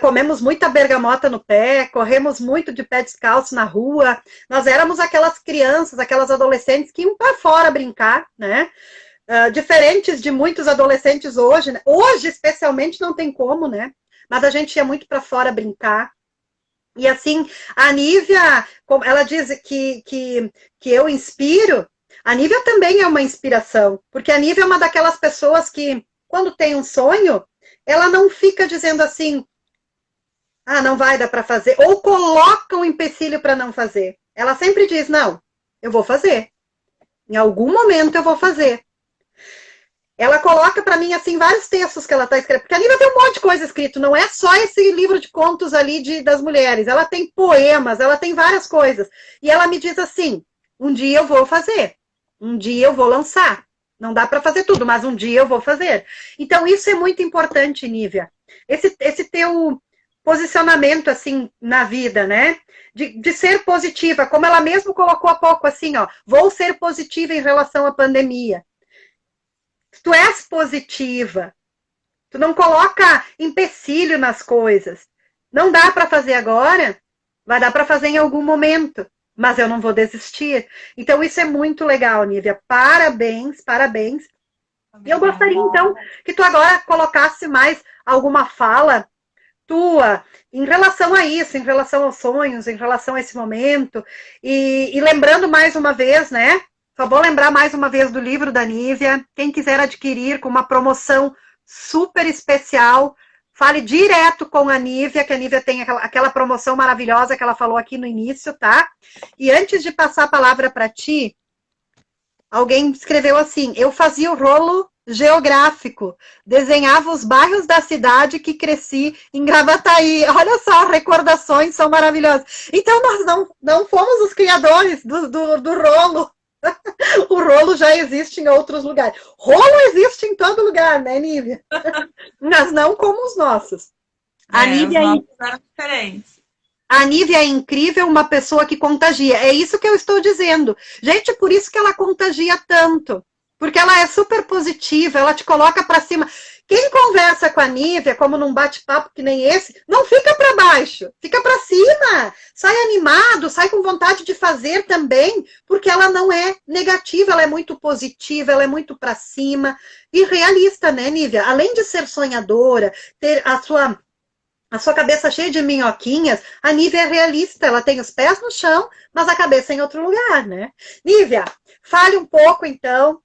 Comemos muita bergamota no pé, corremos muito de pé descalço na rua. Nós éramos aquelas crianças, aquelas adolescentes que iam para fora brincar, né? Diferentes de muitos adolescentes hoje, né? Hoje, especialmente, não tem como, né? Mas a gente ia muito para fora brincar. E assim, a Nívia, ela diz que eu inspiro, a Nívia também é uma inspiração, porque a Nívia é uma daquelas pessoas que, quando tem um sonho, ela não fica dizendo assim, não vai dar para fazer, ou coloca um empecilho para não fazer. Ela sempre diz, não, eu vou fazer. Em algum momento eu vou fazer. Ela coloca para mim, assim, vários textos que ela está escrevendo. Porque a Nívia tem um monte de coisa escrito. Não é só esse livro de contos ali das mulheres. Ela tem poemas, ela tem várias coisas. E ela me diz assim, um dia eu vou fazer. Um dia eu vou lançar. Não dá para fazer tudo, mas um dia eu vou fazer. Então, isso é muito importante, Nívia. Esse teu posicionamento, assim, na vida, né? De ser positiva. Como ela mesmo colocou há pouco, assim, ó. Vou ser positiva em relação à pandemia. Tu és positiva, tu não coloca empecilho nas coisas. Não dá para fazer agora, vai dar para fazer em algum momento, mas eu não vou desistir. Então isso é muito legal, Nívia. Parabéns, parabéns. E eu gostaria então que tu agora colocasse mais alguma fala tua em relação a isso, em relação aos sonhos, em relação a esse momento. E lembrando mais uma vez, né? Só vou lembrar mais uma vez do livro da Nívia. Quem quiser adquirir com uma promoção super especial, fale direto com a Nívia, que a Nívia tem aquela promoção maravilhosa que ela falou aqui no início, tá? E antes de passar a palavra para ti, alguém escreveu assim, eu fazia o rolo geográfico, desenhava os bairros da cidade que cresci em Gravataí. Olha só, recordações são maravilhosas. Então, nós não fomos os criadores do rolo. O rolo já existe em outros lugares. Rolo existe em todo lugar, né, Nívia? Mas não como os nossos. A Nívia eram diferentes. A Nívia é incrível, uma pessoa que contagia. É isso que eu estou dizendo. Gente, por isso que ela contagia tanto. Porque ela é super positiva, ela te coloca para cima. Quem conversa com a Nívia, como num bate-papo que nem esse, não fica para baixo, fica para cima. Sai animado, sai com vontade de fazer também, porque ela não é negativa, ela é muito positiva, ela é muito para cima e realista, né, Nívia? Além de ser sonhadora, ter a sua cabeça cheia de minhoquinhas, a Nívia é realista, ela tem os pés no chão, mas a cabeça em outro lugar, né? Nívia, fale um pouco, então.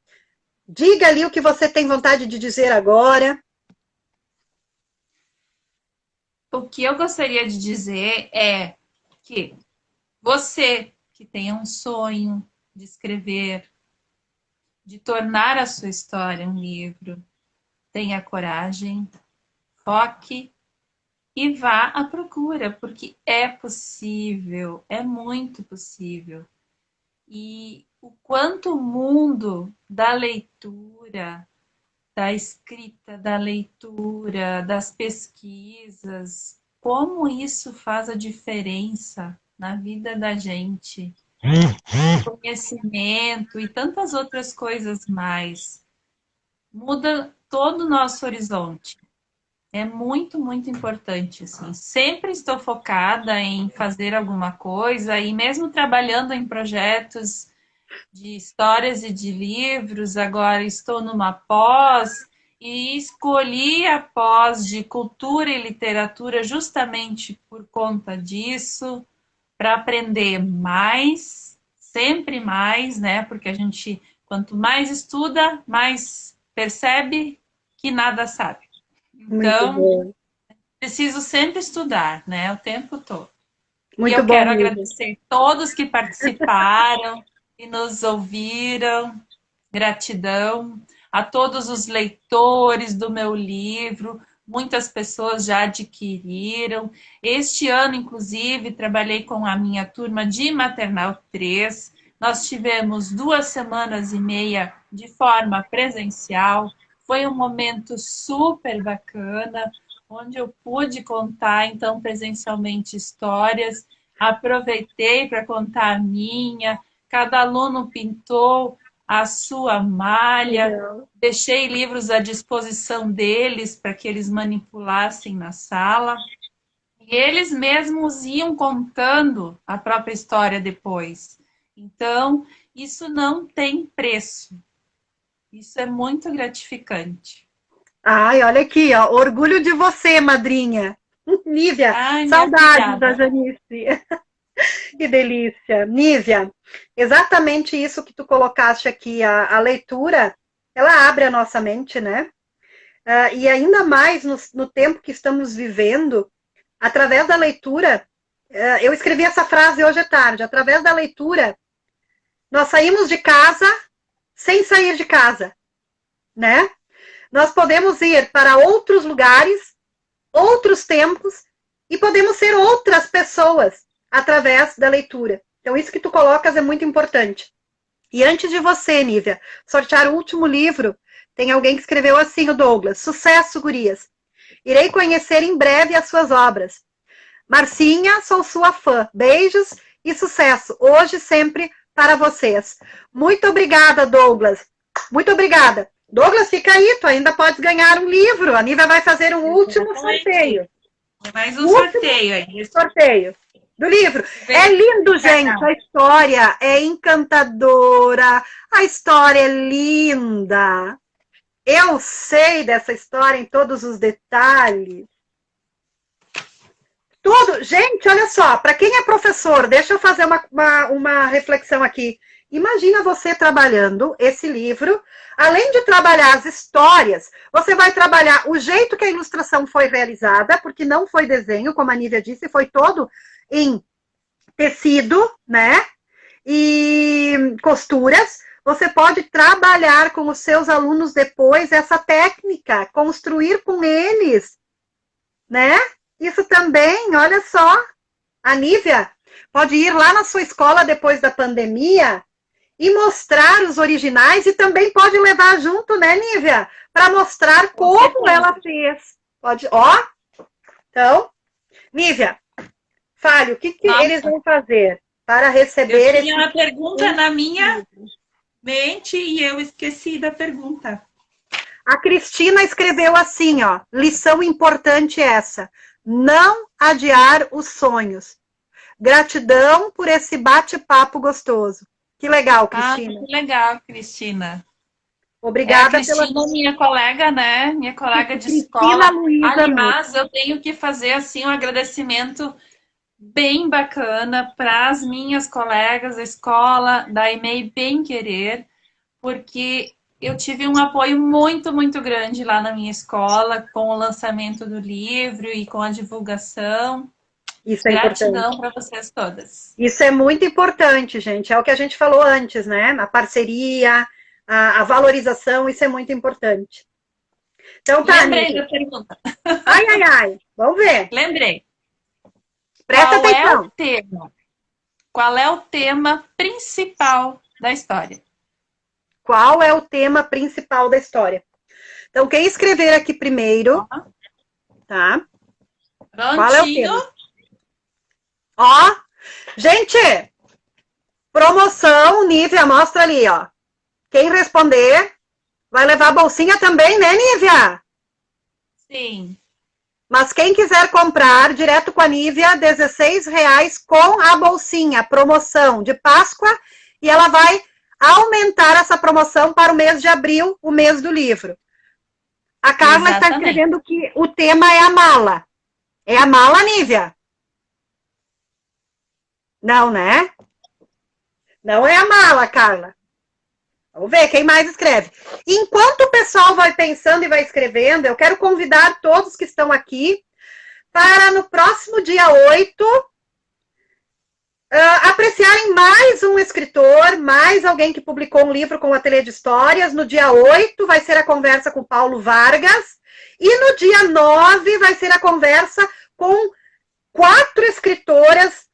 Diga ali o que você tem vontade de dizer agora. O que eu gostaria de dizer é que você que tem um sonho de escrever, de tornar a sua história um livro, tenha coragem, foque e vá à procura, porque é possível, é muito possível. E o quanto o mundo da leitura, da escrita, da leitura, das pesquisas, como isso faz a diferença na vida da gente. Conhecimento e tantas outras coisas mais. Muda todo o nosso horizonte. É muito, muito importante, assim. Sempre estou focada em fazer alguma coisa e mesmo trabalhando em projetos de histórias e de livros, agora estou numa pós e escolhi a pós de cultura e literatura justamente por conta disso, para aprender mais, sempre mais, né? Porque a gente, quanto mais estuda, mais percebe que nada sabe. Então, preciso sempre estudar, né? O tempo todo. Muito e eu bom, quero Nívia. agradecer todos que participaram, que nos ouviram. Gratidão a todos os leitores do meu livro. Muitas pessoas já adquiriram. Este ano, inclusive, trabalhei com a minha turma de Maternal 3. Nós tivemos 2 semanas e meia de forma presencial. Foi um momento super bacana, onde eu pude contar, então, presencialmente histórias. Aproveitei para contar a minha. Cada aluno pintou a sua malha. Legal. Deixei livros à disposição deles para que eles manipulassem na sala. E eles mesmos iam contando a própria história depois. Então, isso não tem preço. Isso é muito gratificante. Ai, olha aqui, ó, orgulho de você, madrinha. Nívia, Ai, saudades da Janice. Que delícia. Nívia, exatamente isso que tu colocaste aqui, a leitura, ela abre a nossa mente, né? E ainda mais no tempo que estamos vivendo, através da leitura, eu escrevi essa frase hoje à tarde, através da leitura, nós saímos de casa sem sair de casa, né? Nós podemos ir para outros lugares, outros tempos, e podemos ser outras pessoas através da leitura. Então, isso que tu colocas é muito importante. E antes de você, Nívia, sortear o último livro, tem alguém que escreveu assim, o Douglas: sucesso, gurias. Irei conhecer em breve as suas obras. Marcinha, sou sua fã. Beijos e sucesso, hoje e sempre, para vocês. Muito obrigada, Douglas. Muito obrigada. Douglas, fica aí, tu ainda pode ganhar um livro. A Nívia vai fazer um último sorteio. Mais um sorteio aí. Sorteio do livro. É lindo, gente. A história é encantadora. A história é linda. Eu sei dessa história em todos os detalhes. Tudo. Gente, olha só. Para quem é professor, deixa eu fazer uma reflexão aqui. Imagina você trabalhando esse livro. Além de trabalhar as histórias, você vai trabalhar o jeito que a ilustração foi realizada, porque não foi desenho, como a Nívia disse, foi todo em tecido, né? E costuras. Você pode trabalhar com os seus alunos depois essa técnica, construir com eles, né? Isso também, olha só, a Nívia pode ir lá na sua escola depois da pandemia e mostrar os originais, e também pode levar junto, né, Nívia? Para mostrar como ela fez. Pode, ó. Então, Nívia, fale, o que eles vão fazer para receber... Eu tinha uma pergunta na minha mente e eu esqueci da pergunta. A Cristina escreveu assim, ó, lição importante essa: não adiar os sonhos. Gratidão por esse bate-papo gostoso. Que legal, Cristina. Que legal, Cristina. Obrigada Cristina, pela... minha colega, né? Minha colega de Cristina escola. Luiza, aliás, eu tenho que fazer assim um agradecimento bem bacana para as minhas colegas da escola, da EMEI Bem Querer, porque eu tive um apoio muito, muito grande lá na minha escola, com o lançamento do livro e com a divulgação. Isso é Gratidão para vocês todas. Isso é muito importante, gente. É o que a gente falou antes, né? A parceria, a valorização, isso é muito importante. Então, tá, lembrei da pergunta. Ai, ai, ai. Vamos ver. Lembrei. Presta atenção. Qual é o tema principal da história? Qual é o tema principal da história? Então, quem escrever aqui primeiro, tá? Prontinho. Qual é o tema? Ó, gente, promoção, Nívia, mostra ali, ó. Quem responder vai levar a bolsinha também, né, Nívia? Sim. Mas quem quiser comprar direto com a Nívia, R$16 com a bolsinha, promoção de Páscoa, e ela vai aumentar essa promoção para o mês de abril, o mês do livro. A Carla está escrevendo que o tema é a mala. É a mala, Nívia? Não, né? Não é a mala, Carla. Vamos ver quem mais escreve. Enquanto o pessoal vai pensando e vai escrevendo, eu quero convidar todos que estão aqui para no próximo dia 8 apreciarem mais mais um escritor, mais alguém que publicou um livro com o Ateliê de Histórias. No dia 8 vai ser a conversa com Paulo Vargas. E no dia 9 vai ser a conversa com 4 escritoras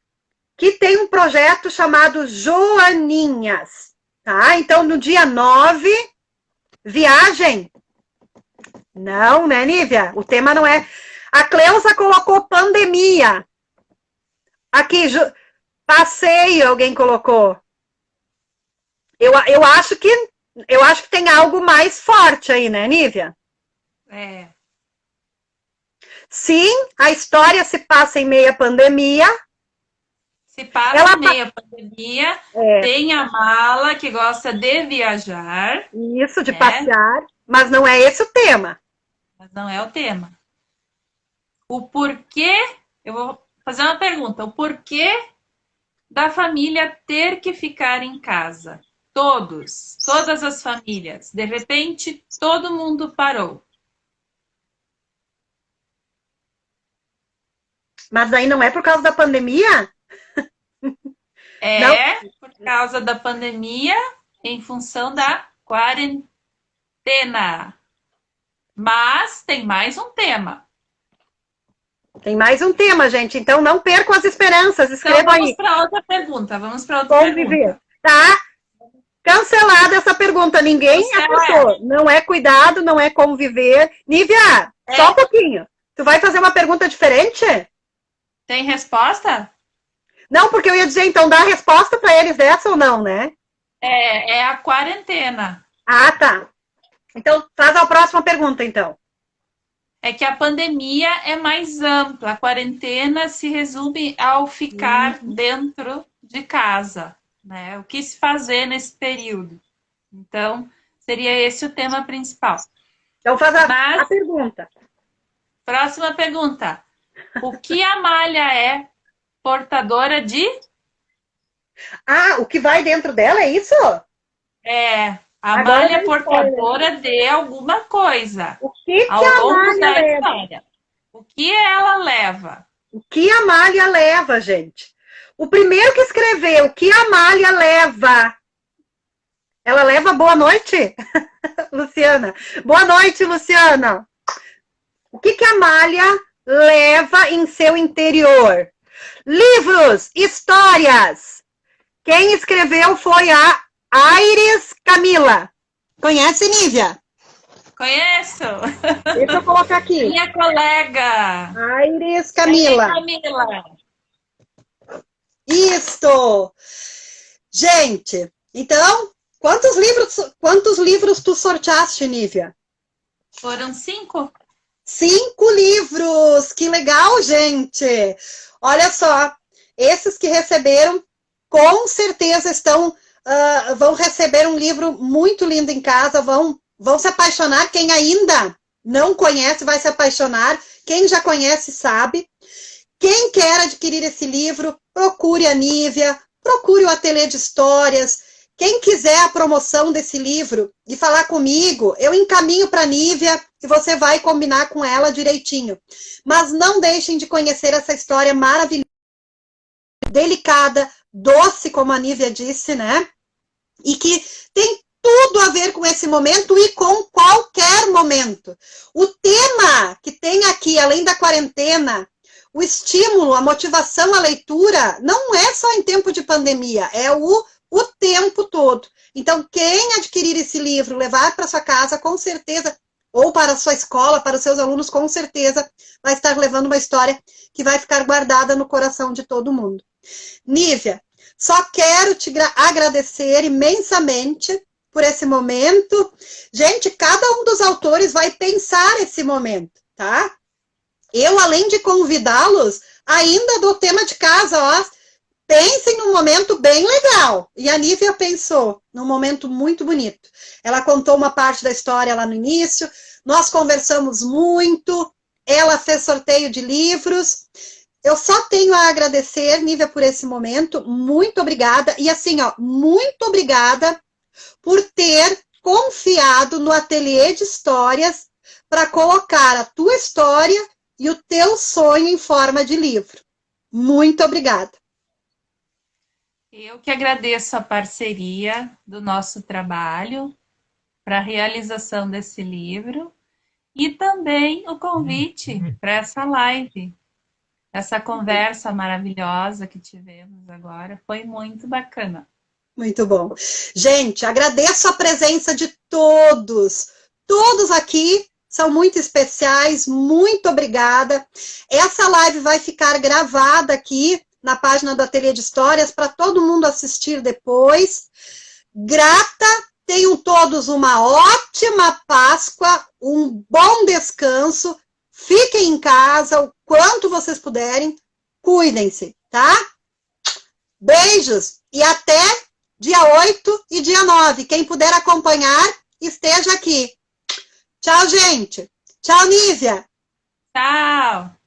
que têm um projeto chamado Joaninhas. Tá? Então, no dia 9, viagem. Não, né, Nívia? O tema não é... A Cleusa colocou pandemia. Aqui, passeio, alguém colocou. Eu acho que tem algo mais forte aí, né, Nívia? É. Sim, a história se passa em meia pandemia. Se passa em meia pandemia, tem a Mala que gosta de viajar. Isso, de passear, mas não é esse o tema. Mas não é o tema. O porquê, eu vou fazer uma pergunta, o porquê da família ter que ficar em casa? Todas as famílias. De repente, todo mundo parou. Mas daí não é por causa da pandemia? É não. Por causa da pandemia, em função da quarentena. Mas tem mais um tema. Tem mais um tema, gente. Então não percam as esperanças. Escreva então, aí. Vamos para outra pergunta. Conviver. Tá? Cancelada essa pergunta. Ninguém acertou. Não é cuidado, não é conviver. Nívia, só um pouquinho. Tu vai fazer uma pergunta diferente? Tem resposta? Não, porque eu ia dizer, então, dá a resposta para eles dessa ou não, né? É a quarentena. Ah, tá. Então, faz a próxima pergunta, então. É que a pandemia é mais ampla. A quarentena se resume ao ficar dentro de casa, né? O que se fazer nesse período. Então, seria esse o tema principal. Então, faz a pergunta. Próxima pergunta. O que a malha é portadora de? Ah, o que vai dentro dela, é isso? A malha é portadora de alguma coisa. O que ao a longo malha da leva? história. O que ela leva? O que a malha leva, gente? O primeiro que escreveu o que a malha leva. Ela leva boa noite? Luciana. Boa noite, Luciana. O que a malha leva em seu interior? Livros, histórias. Quem escreveu foi a Aires Camila. Conhece, Nívia? Conheço. Deixa eu colocar aqui. Minha colega. Aires Camila. Isto. Gente, então, quantos livros tu sorteaste, Nívia? Foram 5. 5 livros! Que legal, gente! Olha só, esses que receberam, com certeza vão receber um livro muito lindo em casa, vão se apaixonar. Quem ainda não conhece vai se apaixonar. Quem já conhece sabe. Quem quer adquirir esse livro, procure a Nívia, procure o Ateliê de Histórias. Quem quiser a promoção desse livro e falar comigo, eu encaminho para a Nívia e você vai combinar com ela direitinho. Mas não deixem de conhecer essa história maravilhosa, delicada, doce, como a Nívia disse, né? E que tem tudo a ver com esse momento e com qualquer momento. O tema que tem aqui, além da quarentena, o estímulo, a motivação à leitura, não é só em tempo de pandemia, é o tempo todo. Então, quem adquirir esse livro, levar para sua casa, com certeza, ou para a sua escola, para os seus alunos, com certeza, vai estar levando uma história que vai ficar guardada no coração de todo mundo. Nívia, só quero te agradecer imensamente por esse momento. Gente, cada um dos autores vai pensar esse momento, tá? Eu, além de convidá-los, ainda dou tema de casa, ó. Pensem num momento bem legal. E a Nívia pensou num momento muito bonito. Ela contou uma parte da história lá no início, nós conversamos muito, ela fez sorteio de livros. Eu só tenho a agradecer, Nívia, por esse momento. Muito obrigada. E assim, ó, muito obrigada por ter confiado no Ateliê de Histórias para colocar a tua história e o teu sonho em forma de livro. Muito obrigada. Eu que agradeço a parceria do nosso trabalho para a realização desse livro e também o convite para essa live, essa conversa maravilhosa que tivemos agora. Foi muito bacana. Muito bom. Gente, agradeço a presença de todos. Todos aqui são muito especiais. Muito obrigada. Essa live vai ficar gravada aqui na página do Ateliê de Histórias para todo mundo assistir depois. Grata, tenham todos uma ótima Páscoa, um bom descanso, fiquem em casa o quanto vocês puderem, cuidem-se, tá? Beijos e até dia 8 e dia 9. Quem puder acompanhar, esteja aqui. Tchau, gente. Tchau, Nívia. Tchau!